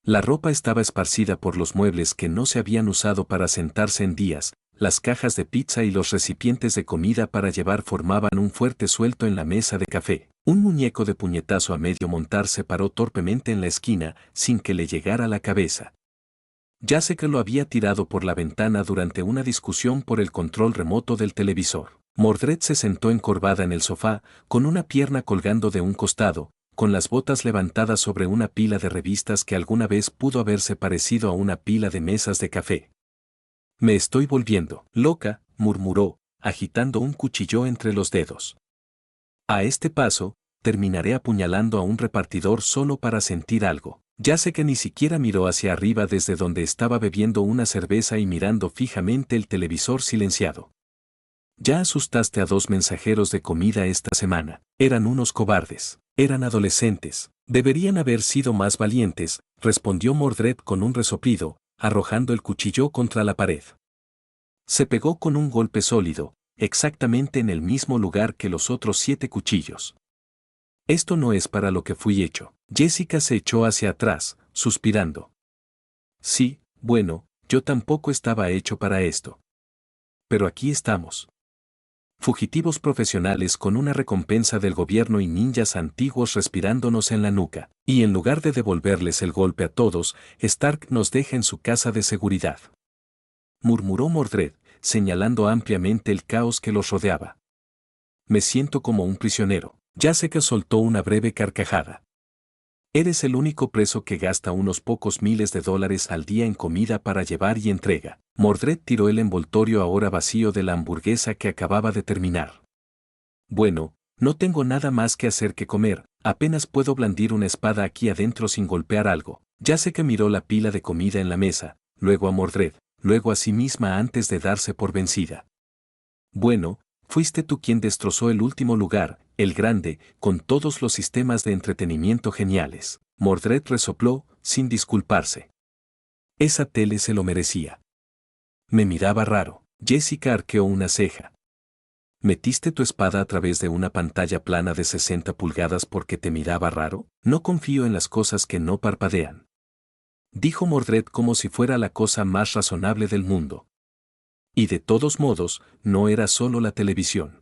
[SPEAKER 1] La ropa estaba esparcida por los muebles que no se habían usado para sentarse en días, las cajas de pizza y los recipientes de comida para llevar formaban un fuerte suelto en la mesa de café. Un muñeco de puñetazo a medio montar se paró torpemente en la esquina, sin que le llegara a la cabeza. Jessica lo había tirado por la ventana durante una discusión por el control remoto del televisor. Mordred se sentó encorvada en el sofá, con una pierna colgando de un costado, con las botas levantadas sobre una pila de revistas que alguna vez pudo haberse parecido a una pila de mesas de café. Me estoy volviendo loca, murmuró, agitando un cuchillo entre los dedos. A este paso, terminaré apuñalando a un repartidor solo para sentir algo. Ya sé que ni siquiera miró hacia arriba desde donde estaba bebiendo una cerveza y mirando fijamente el televisor silenciado. Ya asustaste a 2 mensajeros de comida esta semana. Eran unos cobardes. Eran adolescentes. Deberían haber sido más valientes, respondió Mordred con un resoplido, arrojando el cuchillo contra la pared. Se pegó con un golpe sólido, exactamente en el mismo lugar que los otros 7 cuchillos. Esto no es para lo que fui hecho. Jessica se echó hacia atrás, suspirando. Sí, bueno, yo tampoco estaba hecho para esto. Pero aquí estamos. Fugitivos profesionales con una recompensa del gobierno y ninjas antiguos respirándonos en la nuca. Y en lugar de devolverles el golpe a todos, Stark nos deja en su casa de seguridad. Murmuró Mordred, señalando ampliamente el caos que los rodeaba. Me siento como un prisionero. Jessica soltó una breve carcajada. Eres el único preso que gasta unos pocos miles de dólares al día en comida para llevar y entrega. Mordred tiró el envoltorio ahora vacío de la hamburguesa que acababa de terminar. Bueno, no tengo nada más que hacer que comer, apenas puedo blandir una espada aquí adentro sin golpear algo. Jessica miró la pila de comida en la mesa, luego a Mordred, luego a sí misma antes de darse por vencida. Bueno, fuiste tú quien destrozó el último lugar, el grande, con todos los sistemas de entretenimiento geniales. Mordred resopló, sin disculparse. Esa tele se lo merecía. Me miraba raro. Jessica arqueó una ceja. ¿Metiste tu espada a través de una pantalla plana de 60 pulgadas porque te miraba raro? No confío en las cosas que no parpadean. Dijo Mordred como si fuera la cosa más razonable del mundo. Y de todos modos, no era solo la televisión.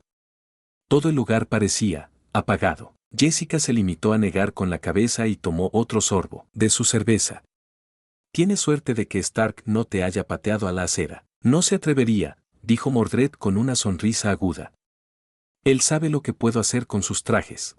[SPEAKER 1] Todo el lugar parecía apagado. Jessica se limitó a negar con la cabeza y tomó otro sorbo de su cerveza. Tienes suerte de que Stark no te haya pateado a la acera. No se atrevería, dijo Mordred con una sonrisa aguda. Él sabe lo que puedo hacer con sus trajes.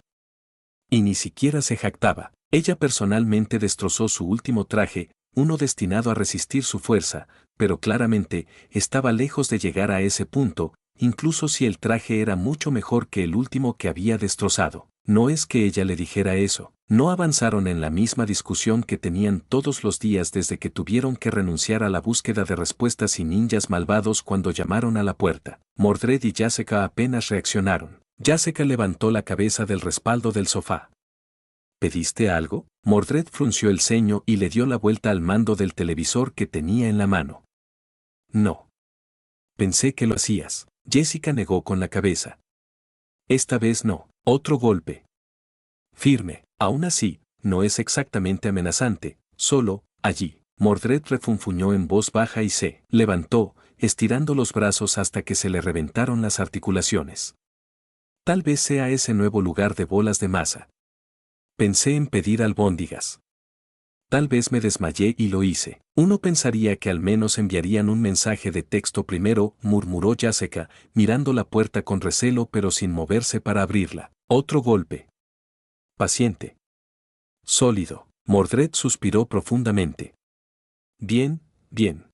[SPEAKER 1] Y ni siquiera se jactaba. Ella personalmente destrozó su último traje, uno destinado a resistir su fuerza, pero claramente estaba lejos de llegar a ese punto, incluso si el traje era mucho mejor que el último que había destrozado. No es que ella le dijera eso. No avanzaron en la misma discusión que tenían todos los días desde que tuvieron que renunciar a la búsqueda de respuestas y ninjas malvados cuando llamaron a la puerta. Mordred y Jessica apenas reaccionaron. Jessica levantó la cabeza del respaldo del sofá. ¿Pediste algo? Mordred frunció el ceño y le dio la vuelta al mando del televisor que tenía en la mano. No. Pensé que lo hacías. Jessica negó con la cabeza. Esta vez no. Otro golpe. Firme. Aún así, no es exactamente amenazante, solo, allí. Mordred refunfuñó en voz baja y se levantó, estirando los brazos hasta que se le reventaron las articulaciones. Tal vez sea ese nuevo lugar de bolas de masa. Pensé en pedir albóndigas. Tal vez me desmayé y lo hice. Uno pensaría que al menos enviarían un mensaje de texto primero, murmuró Jessica, mirando la puerta con recelo pero sin moverse para abrirla. Otro golpe. Paciente. Sólido. Mordred suspiró profundamente. Bien, bien.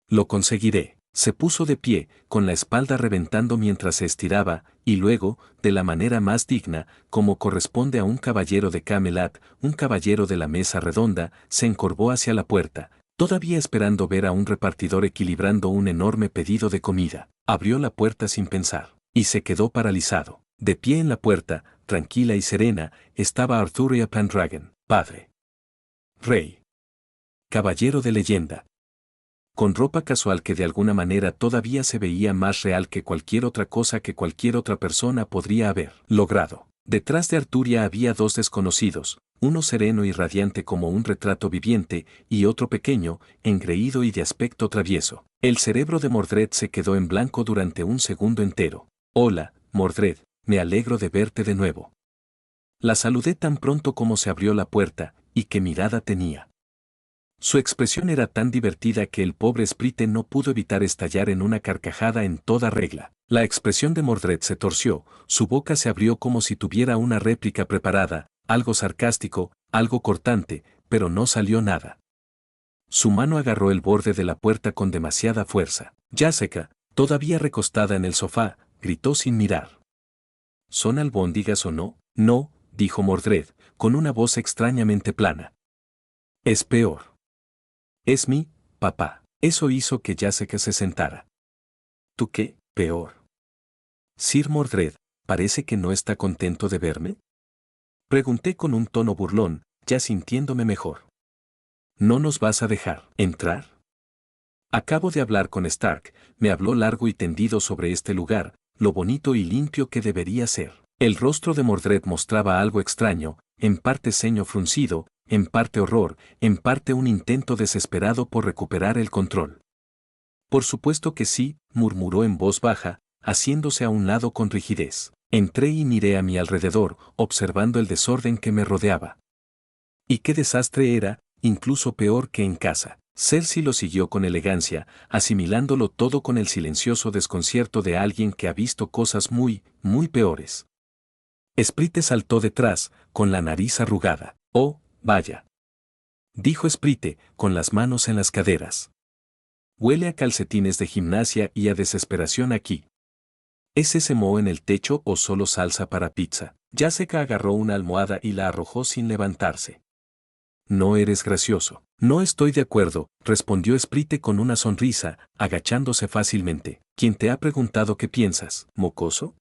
[SPEAKER 1] Lo conseguiré. Se puso de pie, con la espalda reventando mientras se estiraba, y luego, de la manera más digna, como corresponde a un caballero de Camelot, un caballero de la mesa redonda, se encorvó hacia la puerta, todavía esperando ver a un repartidor equilibrando un enorme pedido de comida. Abrió la puerta sin pensar, y se quedó paralizado. De pie en la puerta, tranquila y serena, estaba Arthuria Pendragon, padre. Rey. Caballero de leyenda. Con ropa casual que de alguna manera todavía se veía más real que cualquier otra cosa que cualquier otra persona podría haber logrado. Detrás de Arturia había 2 desconocidos, uno sereno y radiante como un retrato viviente, y otro pequeño, engreído y de aspecto travieso. El cerebro de Mordred se quedó en blanco durante un segundo entero. Hola, Mordred, me alegro de verte de nuevo. La saludé tan pronto como se abrió la puerta, y qué mirada tenía. Su expresión era tan divertida que el pobre Sprite no pudo evitar estallar en una carcajada en toda regla. La expresión de Mordred se torció, su boca se abrió como si tuviera una réplica preparada, algo sarcástico, algo cortante, pero no salió nada. Su mano agarró el borde de la puerta con demasiada fuerza. Jessica, todavía recostada en el sofá, gritó sin mirar. ¿Son albóndigas o no? No, dijo Mordred, con una voz extrañamente plana. Es peor. Es mi papá. Eso hizo que Jessica se sentara. ¿Tú qué? Peor. Sir Mordred, parece que no está contento de verme. Pregunté con un tono burlón, ya sintiéndome mejor. ¿No nos vas a dejar entrar? Acabo de hablar con Stark, me habló largo y tendido sobre este lugar, lo bonito y limpio que debería ser. El rostro de Mordred mostraba algo extraño, en parte ceño fruncido, en parte horror, en parte un intento desesperado por recuperar el control. Por supuesto que sí, murmuró en voz baja, haciéndose a un lado con rigidez. Entré y miré a mi alrededor, observando el desorden que me rodeaba. Y qué desastre era, incluso peor que en casa. Cersei lo siguió con elegancia, asimilándolo todo con el silencioso desconcierto de alguien que ha visto cosas muy, muy peores. Sprite saltó detrás, con la nariz arrugada. «Oh, vaya», dijo Sprite, con las manos en las caderas. «Huele a calcetines de gimnasia y a desesperación aquí. ¿Es ese moho en el techo o solo salsa para pizza?» Jessica agarró una almohada y la arrojó sin levantarse. «No eres gracioso». «No estoy de acuerdo», respondió Sprite con una sonrisa, agachándose fácilmente. «¿Quién te ha preguntado qué piensas, mocoso?»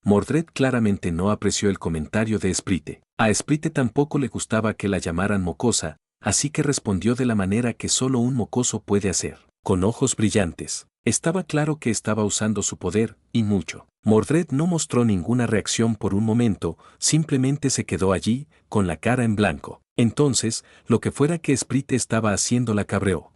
[SPEAKER 1] Mordred claramente no apreció el comentario de Sprite. A Sprite tampoco le gustaba que la llamaran mocosa, así que respondió de la manera que solo un mocoso puede hacer, con ojos brillantes. Estaba claro que estaba usando su poder, y mucho. Mordred no mostró ninguna reacción por un momento, simplemente se quedó allí, con la cara en blanco. Entonces, lo que fuera que Sprite estaba haciendo la cabreó.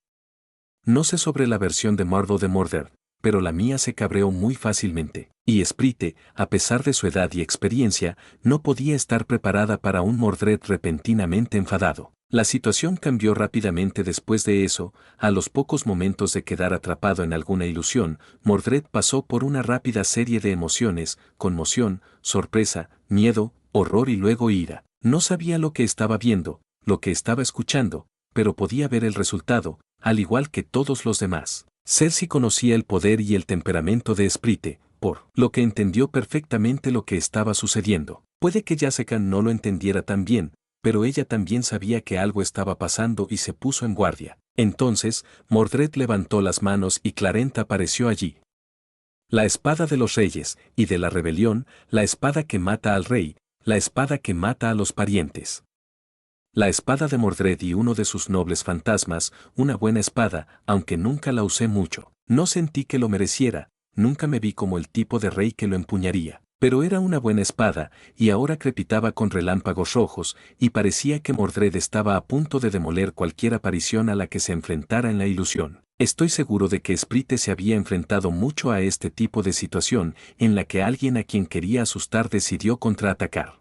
[SPEAKER 1] No sé sobre la versión de Mardo de Mordred, pero la mía se cabreó muy fácilmente, y Sprite, a pesar de su edad y experiencia, no podía estar preparada para un Mordred repentinamente enfadado. La situación cambió rápidamente después de eso, a los pocos momentos de quedar atrapado en alguna ilusión, Mordred pasó por una rápida serie de emociones, conmoción, sorpresa, miedo, horror y luego ira. No sabía lo que estaba viendo, lo que estaba escuchando, pero podía ver el resultado, al igual que todos los demás. Cersei conocía el poder y el temperamento de Sprite, por lo que entendió perfectamente lo que estaba sucediendo. Puede que Jessica no lo entendiera tan bien, pero ella también sabía que algo estaba pasando y se puso en guardia. Entonces, Mordred levantó las manos y Clarent apareció allí. La espada de los reyes, y de la rebelión, la espada que mata al rey, la espada que mata a los parientes. La espada de Mordred y uno de sus nobles fantasmas, una buena espada, aunque nunca la usé mucho. No sentí que lo mereciera, nunca me vi como el tipo de rey que lo empuñaría. Pero era una buena espada, y ahora crepitaba con relámpagos rojos, y parecía que Mordred estaba a punto de demoler cualquier aparición a la que se enfrentara en la ilusión. Estoy seguro de que Sprite se había enfrentado mucho a este tipo de situación, en la que alguien a quien quería asustar decidió contraatacar.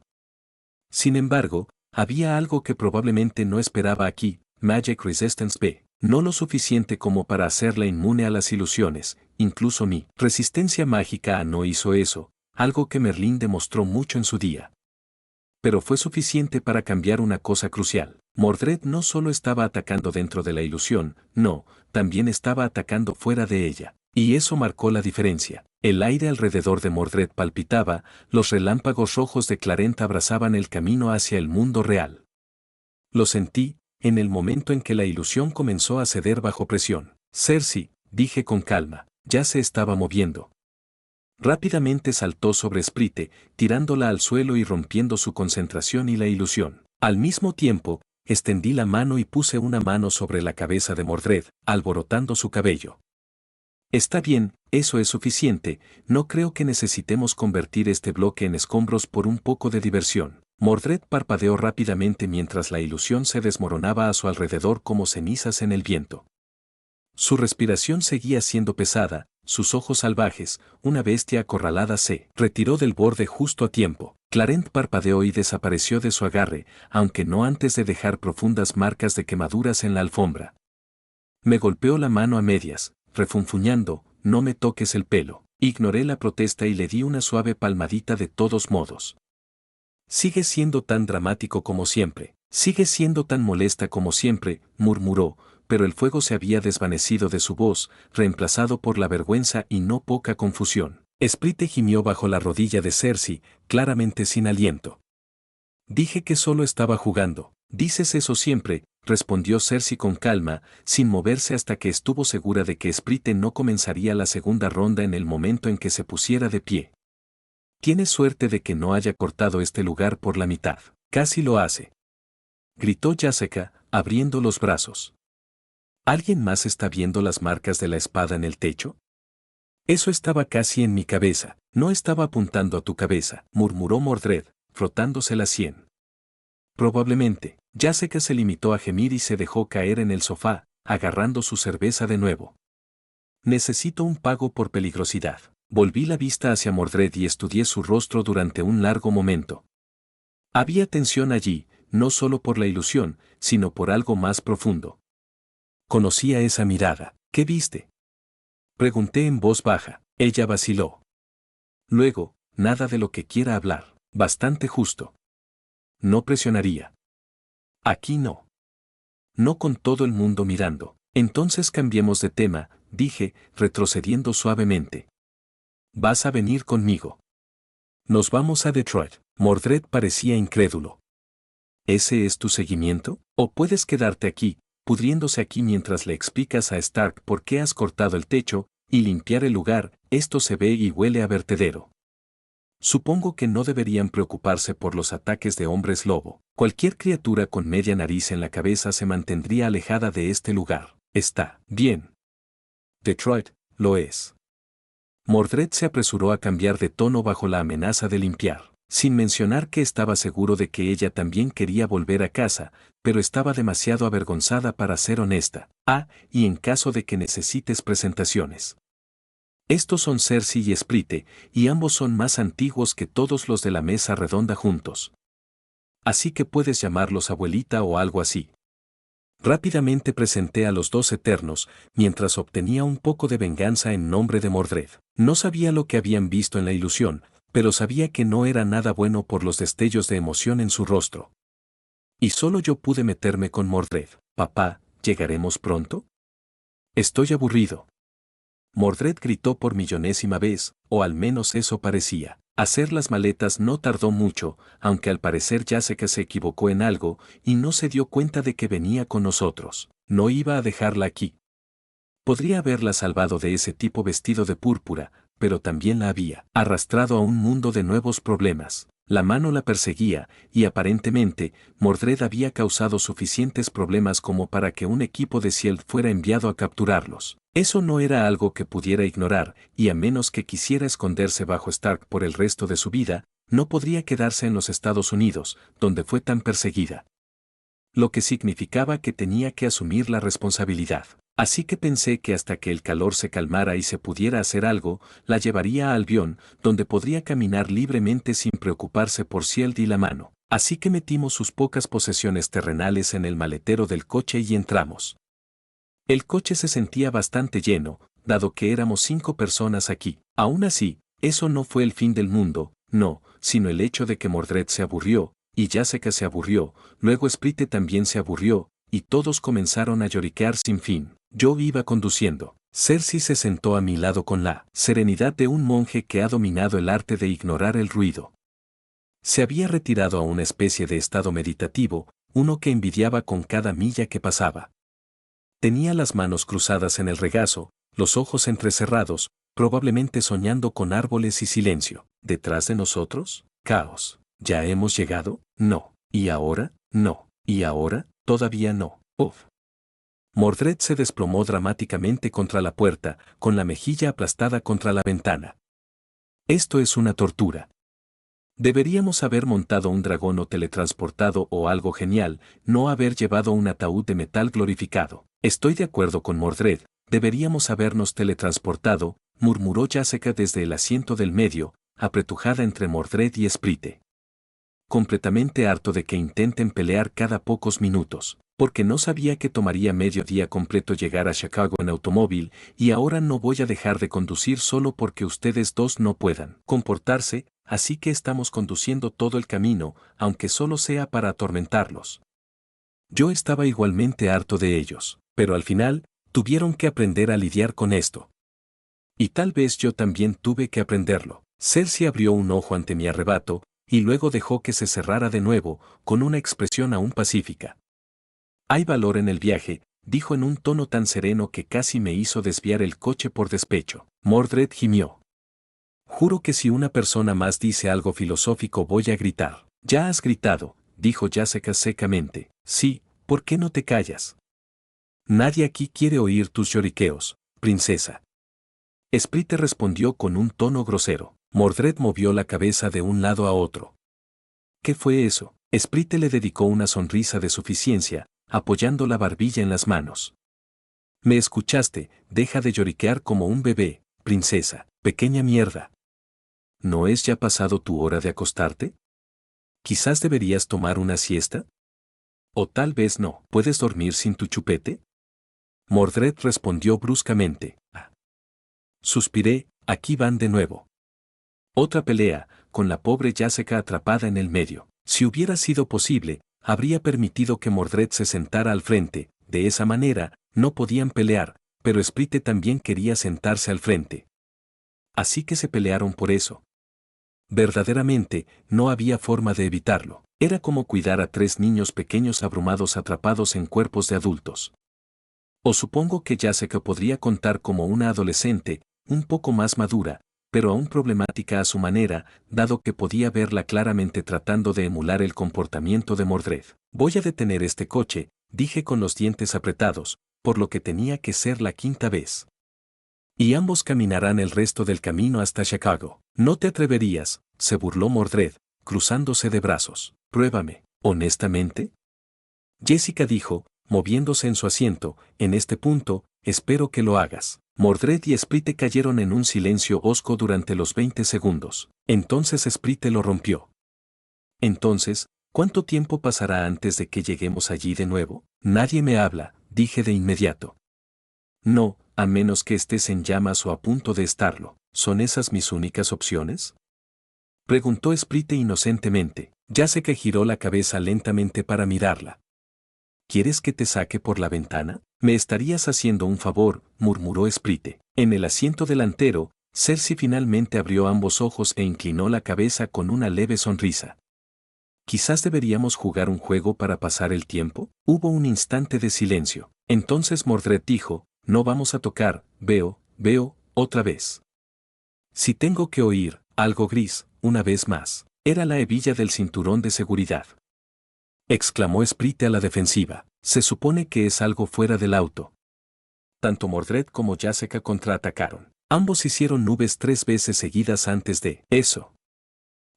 [SPEAKER 1] Sin embargo, había algo que probablemente no esperaba aquí, Magic Resistance B. No lo suficiente como para hacerla inmune a las ilusiones, incluso mi resistencia mágica A no hizo eso, algo que Merlín demostró mucho en su día. Pero fue suficiente para cambiar una cosa crucial. Mordred no solo estaba atacando dentro de la ilusión, no, también estaba atacando fuera de ella. Y eso marcó la diferencia. El aire alrededor de Mordred palpitaba, los relámpagos rojos de Clarent abrazaban el camino hacia el mundo real. Lo sentí, en el momento en que la ilusión comenzó a ceder bajo presión. Cersei, dije con calma, ya se estaba moviendo. Rápidamente saltó sobre Sprite, tirándola al suelo y rompiendo su concentración y la ilusión. Al mismo tiempo, extendí la mano y puse una mano sobre la cabeza de Mordred, alborotando su cabello. Está bien, eso es suficiente, no creo que necesitemos convertir este bloque en escombros por un poco de diversión. Mordred parpadeó rápidamente mientras la ilusión se desmoronaba a su alrededor como cenizas en el viento. Su respiración seguía siendo pesada, sus ojos salvajes, una bestia acorralada se retiró del borde justo a tiempo. Clarent parpadeó y desapareció de su agarre, aunque no antes de dejar profundas marcas de quemaduras en la alfombra. Me golpeó la mano a medias, refunfuñando, no me toques el pelo. Ignoré la protesta y le di una suave palmadita de todos modos. Sigue siendo tan dramático como siempre. Sigue siendo tan molesta como siempre, murmuró, pero el fuego se había desvanecido de su voz, reemplazado por la vergüenza y no poca confusión. Sprite gimió bajo la rodilla de Cersei, claramente sin aliento. Dije que solo estaba jugando. Dices eso siempre, respondió Cersei con calma, sin moverse hasta que estuvo segura de que Sprite no comenzaría la segunda ronda en el momento en que se pusiera de pie. Tienes suerte de que no haya cortado este lugar por la mitad. Casi lo hace. Gritó Jessica, abriendo los brazos. ¿Alguien más está viendo las marcas de la espada en el techo? Eso estaba casi en mi cabeza. No estaba apuntando a tu cabeza, murmuró Mordred, frotándose la sien. Probablemente. Jessica se limitó a gemir y se dejó caer en el sofá, agarrando su cerveza de nuevo. Necesito un pago por peligrosidad. Volví la vista hacia Mordred y estudié su rostro durante un largo momento. Había tensión allí, no solo por la ilusión, sino por algo más profundo. Conocía esa mirada. ¿Qué viste? Pregunté en voz baja. Ella vaciló. Luego, nada de lo que quiera hablar. Bastante justo. No presionaría. Aquí no. No con todo el mundo mirando. Entonces cambiemos de tema, dije, retrocediendo suavemente. Vas a venir conmigo. Nos vamos a Detroit. Mordred parecía incrédulo. ¿Ese es tu seguimiento? ¿O puedes quedarte aquí, pudriéndose aquí mientras le explicas a Stark por qué has cortado el techo, y limpiar el lugar? Esto se ve y huele a vertedero. Supongo que no deberían preocuparse por los ataques de hombres lobo. Cualquier criatura con media nariz en la cabeza se mantendría alejada de este lugar. Está bien. Detroit, lo es. Mordred se apresuró a cambiar de tono bajo la amenaza de limpiar, sin mencionar que estaba seguro de que ella también quería volver a casa, pero estaba demasiado avergonzada para ser honesta. Y en caso de que necesites presentaciones. Estos son Cersei y Sprite, y ambos son más antiguos que todos los de la mesa redonda juntos. Así que puedes llamarlos abuelita o algo así. Rápidamente presenté a los dos eternos, mientras obtenía un poco de venganza en nombre de Mordred. No sabía lo que habían visto en la ilusión, pero sabía que no era nada bueno por los destellos de emoción en su rostro. Y solo yo pude meterme con Mordred. Papá, ¿llegaremos pronto? Estoy aburrido. Mordred gritó por millonésima vez, o al menos eso parecía. Hacer las maletas no tardó mucho, aunque al parecer Jessica se equivocó en algo y no se dio cuenta de que venía con nosotros. No iba a dejarla aquí. Podría haberla salvado de ese tipo vestido de púrpura, pero también la había arrastrado a un mundo de nuevos problemas. La mano la perseguía, y aparentemente, Mordred había causado suficientes problemas como para que un equipo de Shield fuera enviado a capturarlos. Eso no era algo que pudiera ignorar, y a menos que quisiera esconderse bajo Stark por el resto de su vida, no podría quedarse en los Estados Unidos, donde fue tan perseguida. Lo que significaba que tenía que asumir la responsabilidad. Así que pensé que hasta que el calor se calmara y se pudiera hacer algo, la llevaría a Albion, donde podría caminar libremente sin preocuparse por Shield y la mano. Así que metimos sus pocas posesiones terrenales en el maletero del coche y entramos. El coche se sentía bastante lleno, dado que éramos 5 personas aquí. Aún así, eso no fue el fin del mundo, no, sino el hecho de que Mordred se aburrió, y Jessica se aburrió, luego Sprite también se aburrió, y todos comenzaron a lloriquear sin fin. Yo iba conduciendo. Cersei se sentó a mi lado con la serenidad de un monje que ha dominado el arte de ignorar el ruido. Se había retirado a una especie de estado meditativo, uno que envidiaba con cada milla que pasaba. Tenía las manos cruzadas en el regazo, los ojos entrecerrados, probablemente soñando con árboles y silencio. ¿Detrás de nosotros? Caos. ¿Ya hemos llegado? No. ¿Y ahora? No. ¿Y ahora? Todavía no. Uf. Mordred se desplomó dramáticamente contra la puerta, con la mejilla aplastada contra la ventana. Esto es una tortura. Deberíamos haber montado un dragón o teletransportado o algo genial, no haber llevado un ataúd de metal glorificado. Estoy de acuerdo con Mordred, deberíamos habernos teletransportado, murmuró Jessica desde el asiento del medio, apretujada entre Mordred y Sprite. Completamente harto de que intenten pelear cada pocos minutos, porque no sabía que tomaría medio día completo llegar a Chicago en automóvil, y ahora no voy a dejar de conducir solo porque ustedes dos no puedan comportarse. así que estamos conduciendo todo el camino, aunque solo sea para atormentarlos. Yo estaba igualmente harto de ellos, pero al final, tuvieron que aprender a lidiar con esto. Y tal vez yo también tuve que aprenderlo. Cersei abrió un ojo ante mi arrebato, y luego dejó que se cerrara de nuevo, con una expresión aún pacífica. Hay valor en el viaje, dijo en un tono tan sereno que casi me hizo desviar el coche por despecho. Mordred gimió. Juro que si una persona más dice algo filosófico voy a gritar. Ya has gritado, dijo Jessica secamente. Sí, ¿por qué no te callas? Nadie aquí quiere oír tus lloriqueos, princesa. Sprite respondió con un tono grosero. Mordred movió la cabeza de un lado a otro. ¿Qué fue eso? Sprite le dedicó una sonrisa de suficiencia, apoyando la barbilla en las manos. Me escuchaste, deja de lloriquear como un bebé, princesa, pequeña mierda. ¿No es ya pasado tu hora de acostarte? ¿Quizás deberías tomar una siesta? O tal vez no. ¿Puedes dormir sin tu chupete? Mordred respondió bruscamente. Suspiré, aquí van de nuevo. Otra pelea, con la pobre Jessica atrapada en el medio. Si hubiera sido posible, habría permitido que Mordred se sentara al frente. De esa manera, no podían pelear, pero Sprite también quería sentarse al frente. Así que se pelearon por eso. Verdaderamente, no había forma de evitarlo. Era como cuidar a 3 niños pequeños abrumados atrapados en cuerpos de adultos. O supongo que Jessica podría contar como una adolescente, un poco más madura, pero aún problemática a su manera, dado que podía verla claramente tratando de emular el comportamiento de Mordred. Voy a detener este coche, dije con los dientes apretados, por lo que tenía que ser la 5ª vez. Y ambos caminarán el resto del camino hasta Chicago. No te atreverías, se burló Mordred, cruzándose de brazos. Pruébame, honestamente. Jessica dijo, moviéndose en su asiento, en este punto, espero que lo hagas. Mordred y Sprite cayeron en un silencio hosco durante los 20 segundos. Entonces Sprite lo rompió. Entonces, ¿cuánto tiempo pasará antes de que lleguemos allí de nuevo? Nadie me habla, dije de inmediato. No, a menos que estés en llamas o a punto de estarlo. ¿Son esas mis únicas opciones? Preguntó Sprite inocentemente. Jessica giró la cabeza lentamente para mirarla. ¿Quieres que te saque por la ventana? Me estarías haciendo un favor, murmuró Sprite. En el asiento delantero, Cersei finalmente abrió ambos ojos e inclinó la cabeza con una leve sonrisa. ¿Quizás deberíamos jugar un juego para pasar el tiempo? Hubo un instante de silencio. Entonces Mordred dijo, no vamos a tocar, veo, otra vez. Si tengo que oír algo gris, una vez más, era la hebilla del cinturón de seguridad. Exclamó Sprite a la defensiva. Se supone que es algo fuera del auto. Tanto Mordred como Jessica contraatacaron. Ambos hicieron nubes 3 veces seguidas antes de eso.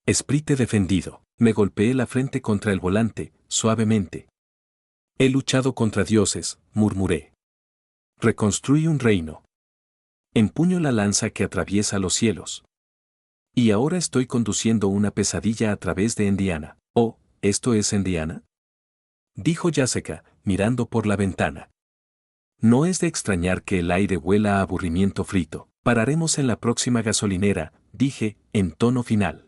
[SPEAKER 1] Sprite defendido. Me golpeé la frente contra el volante, suavemente. He luchado contra dioses, murmuré. Reconstruí un reino. Empuño la lanza que atraviesa los cielos. Y ahora estoy conduciendo una pesadilla a través de Indiana. Oh, ¿esto es Indiana? Dijo Jessica, mirando por la ventana. No es de extrañar que el aire huela a aburrimiento frito. Pararemos en la próxima gasolinera, dije, en tono final.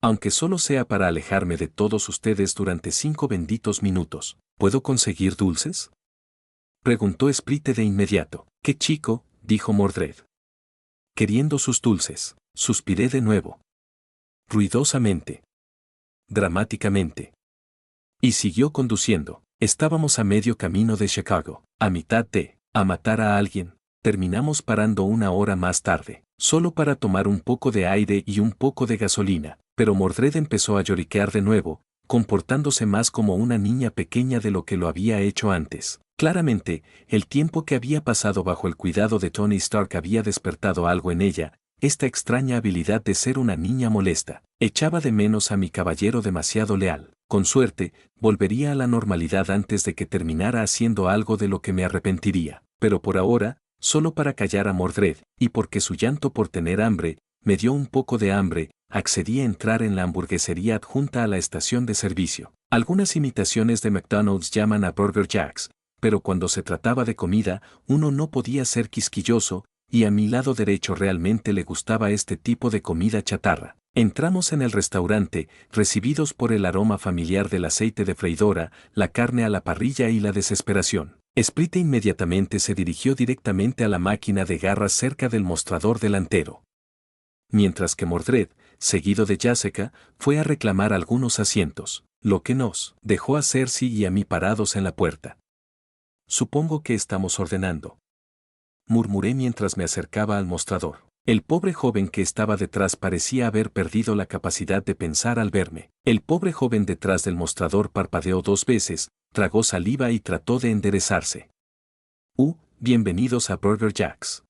[SPEAKER 1] Aunque solo sea para alejarme de todos ustedes durante 5 benditos minutos, ¿puedo conseguir dulces? Preguntó Sprite de inmediato. ¡Qué chico!, dijo Mordred. Queriendo sus dulces, suspiré de nuevo. Ruidosamente. Dramáticamente. Y siguió conduciendo. Estábamos a medio camino de Chicago, a mitad de, a matar a alguien. Terminamos parando 1 hora más tarde, solo para tomar un poco de aire y un poco de gasolina, pero Mordred empezó a lloriquear de nuevo, comportándose más como una niña pequeña de lo que lo había hecho antes. Claramente, el tiempo que había pasado bajo el cuidado de Tony Stark había despertado algo en ella, esta extraña habilidad de ser una niña molesta. Echaba de menos a mi caballero demasiado leal. Con suerte, volvería a la normalidad antes de que terminara haciendo algo de lo que me arrepentiría. Pero por ahora, solo para callar a Mordred, y porque su llanto por tener hambre, me dio un poco de hambre, accedí a entrar en la hamburguesería adjunta a la estación de servicio. Algunas imitaciones de McDonald's llaman a Burger Jacks, pero cuando se trataba de comida, uno no podía ser quisquilloso, y a mi lado derecho realmente le gustaba este tipo de comida chatarra. Entramos en el restaurante, recibidos por el aroma familiar del aceite de freidora, la carne a la parrilla y la desesperación. Sprite inmediatamente se dirigió directamente a la máquina de garras cerca del mostrador delantero. Mientras que Mordred, seguido de Jessica, fue a reclamar algunos asientos, lo que nos dejó a Cersei y a mí parados en la puerta. Supongo que estamos ordenando, murmuré mientras me acercaba al mostrador. El pobre joven que estaba detrás parecía haber perdido la capacidad de pensar al verme. El pobre joven detrás del mostrador parpadeó 2 veces, tragó saliva y trató de enderezarse. Bienvenidos a Burger Jack's.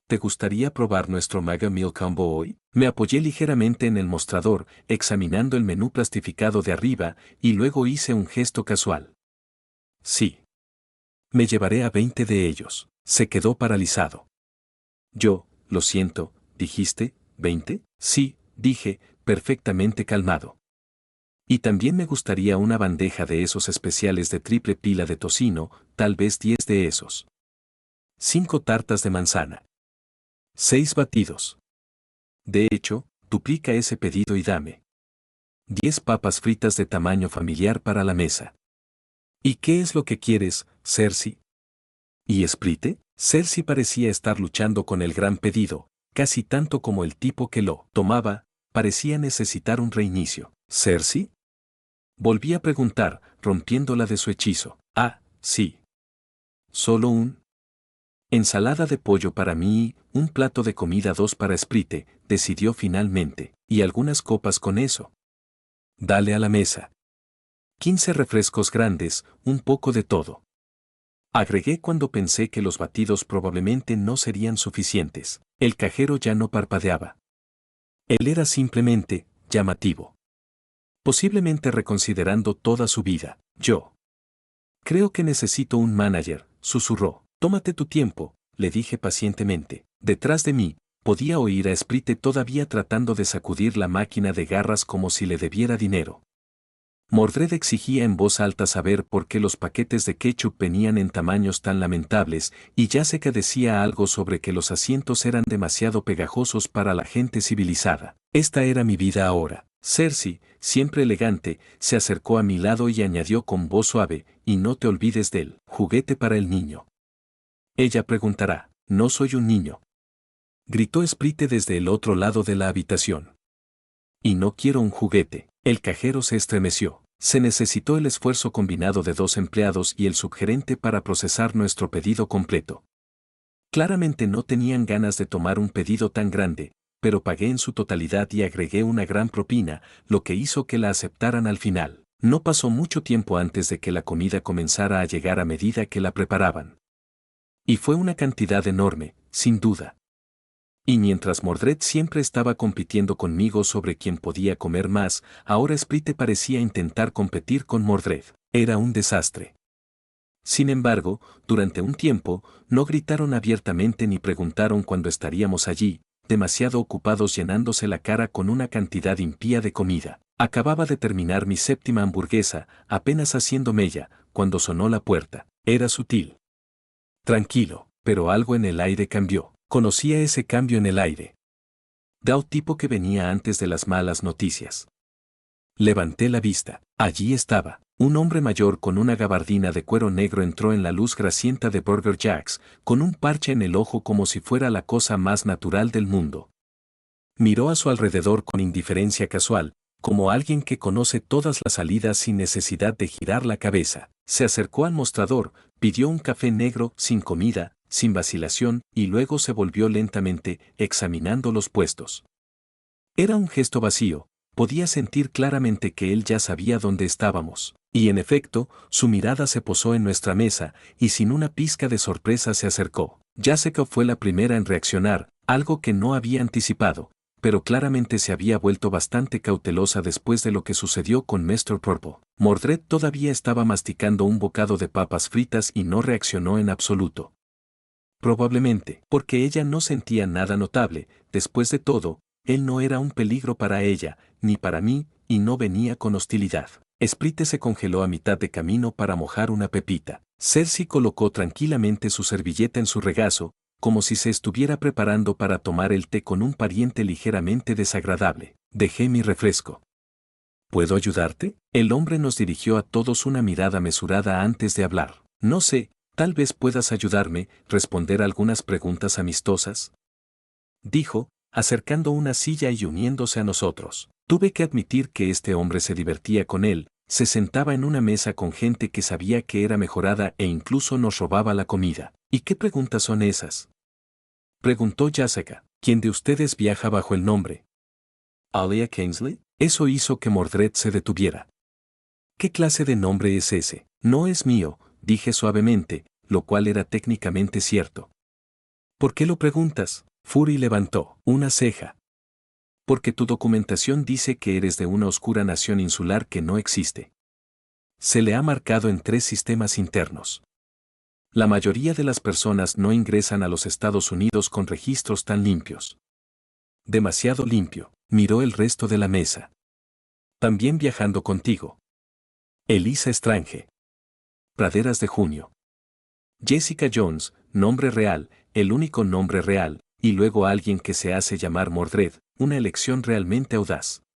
[SPEAKER 1] ¿Te gustaría probar nuestro Mega Meal Combo hoy? Me apoyé ligeramente en el mostrador, examinando el menú plastificado de arriba, y luego hice un gesto casual. Sí. Me llevaré a 20 de ellos. Se quedó paralizado. Lo siento, dijiste, ¿20? Sí, dije, perfectamente calmado. Y también me gustaría una bandeja de esos especiales de triple pila de tocino, tal vez 10 de esos. 5 tartas de manzana. 6 batidos. De hecho, duplica ese pedido y dame 10 papas fritas de tamaño familiar para la mesa. ¿Y qué es lo que quieres, Cersei? ¿Y Sprite? Cersei parecía estar luchando con el gran pedido, casi tanto como el tipo que lo tomaba, parecía necesitar un reinicio. ¿Cersei? Volví a preguntar, rompiéndola de su hechizo. Sí. Solo ensalada de pollo para mí, un plato de comida 2 para Sprite, decidió finalmente, y algunas copas con eso. Dale a la mesa. 15 refrescos grandes, un poco de todo. Agregué cuando pensé que los batidos probablemente no serían suficientes. El cajero ya no parpadeaba. Él era simplemente llamativo. Posiblemente reconsiderando toda su vida. Yo. Creo que necesito un manager, susurró. Tómate tu tiempo, le dije pacientemente. Detrás de mí, podía oír a Sprite todavía tratando de sacudir la máquina de garras como si le debiera dinero. Mordred exigía en voz alta saber por qué los paquetes de ketchup venían en tamaños tan lamentables, y Jessica decía algo sobre que los asientos eran demasiado pegajosos para la gente civilizada. Esta era mi vida ahora. Cersei, siempre elegante, se acercó a mi lado y añadió con voz suave, y no te olvides del juguete para el niño. Ella preguntará, no soy un niño. Gritó Sprite desde el otro lado de la habitación. Y no quiero un juguete. El cajero se estremeció. Se necesitó el esfuerzo combinado de 2 empleados y el subgerente para procesar nuestro pedido completo. Claramente no tenían ganas de tomar un pedido tan grande, pero pagué en su totalidad y agregué una gran propina, lo que hizo que la aceptaran al final. No pasó mucho tiempo antes de que la comida comenzara a llegar a medida que la preparaban. Y fue una cantidad enorme, sin duda. Y mientras Mordred siempre estaba compitiendo conmigo sobre quién podía comer más, ahora Sprite parecía intentar competir con Mordred. Era un desastre. Sin embargo, durante un tiempo, no gritaron abiertamente ni preguntaron cuándo estaríamos allí, demasiado ocupados llenándose la cara con una cantidad impía de comida. Acababa de terminar mi 7ª hamburguesa, apenas haciendo mella, cuando sonó la puerta. Era sutil. Tranquilo, pero algo en el aire cambió. Conocía ese cambio en el aire. Dao tipo que venía antes de las malas noticias. Levanté la vista. Allí estaba. Un hombre mayor con una gabardina de cuero negro entró en la luz grasienta de Burger Jack's, con un parche en el ojo como si fuera la cosa más natural del mundo. Miró a su alrededor con indiferencia casual, como alguien que conoce todas las salidas sin necesidad de girar la cabeza. Se acercó al mostrador, pidió un café negro, sin comida, sin vacilación, y luego se volvió lentamente, examinando los puestos. Era un gesto vacío, podía sentir claramente que él ya sabía dónde estábamos, y en efecto, su mirada se posó en nuestra mesa, y sin una pizca de sorpresa se acercó. Jessica fue la primera en reaccionar, algo que no había anticipado, pero claramente se había vuelto bastante cautelosa después de lo que sucedió con Mr. Purple. Mordred todavía estaba masticando un bocado de papas fritas y no reaccionó en absoluto. Probablemente, porque ella no sentía nada notable. Después de todo, él no era un peligro para ella, ni para mí, y no venía con hostilidad. Sprite se congeló a mitad de camino para mojar una pepita. Cersei colocó tranquilamente su servilleta en su regazo, como si se estuviera preparando para tomar el té con un pariente ligeramente desagradable. Dejé mi refresco. ¿Puedo ayudarte? El hombre nos dirigió a todos una mirada mesurada antes de hablar. No sé, tal vez puedas ayudarme, responder algunas preguntas amistosas. Dijo, acercando una silla y uniéndose a nosotros. Tuve que admitir que este hombre se divertía con él, se sentaba en una mesa con gente que sabía que era mejorada e incluso nos robaba la comida. ¿Y qué preguntas son esas? Preguntó Jessica. ¿Quién de ustedes viaja bajo el nombre Alia Kingsley? Eso hizo que Mordred se detuviera. ¿Qué clase de nombre es ese? No es mío, dije suavemente, lo cual era técnicamente cierto. ¿Por qué lo preguntas? Fury levantó una ceja. Porque tu documentación dice que eres de una oscura nación insular que no existe. Se le ha marcado en 3 sistemas internos. La mayoría de las personas no ingresan a los Estados Unidos con registros tan limpios. Demasiado limpio, miró el resto de la mesa. También viajando contigo. Elisa Strange. Praderas de junio. Jessica Jones, nombre real, el único nombre real, y luego alguien que se hace llamar Mordred, una elección realmente audaz.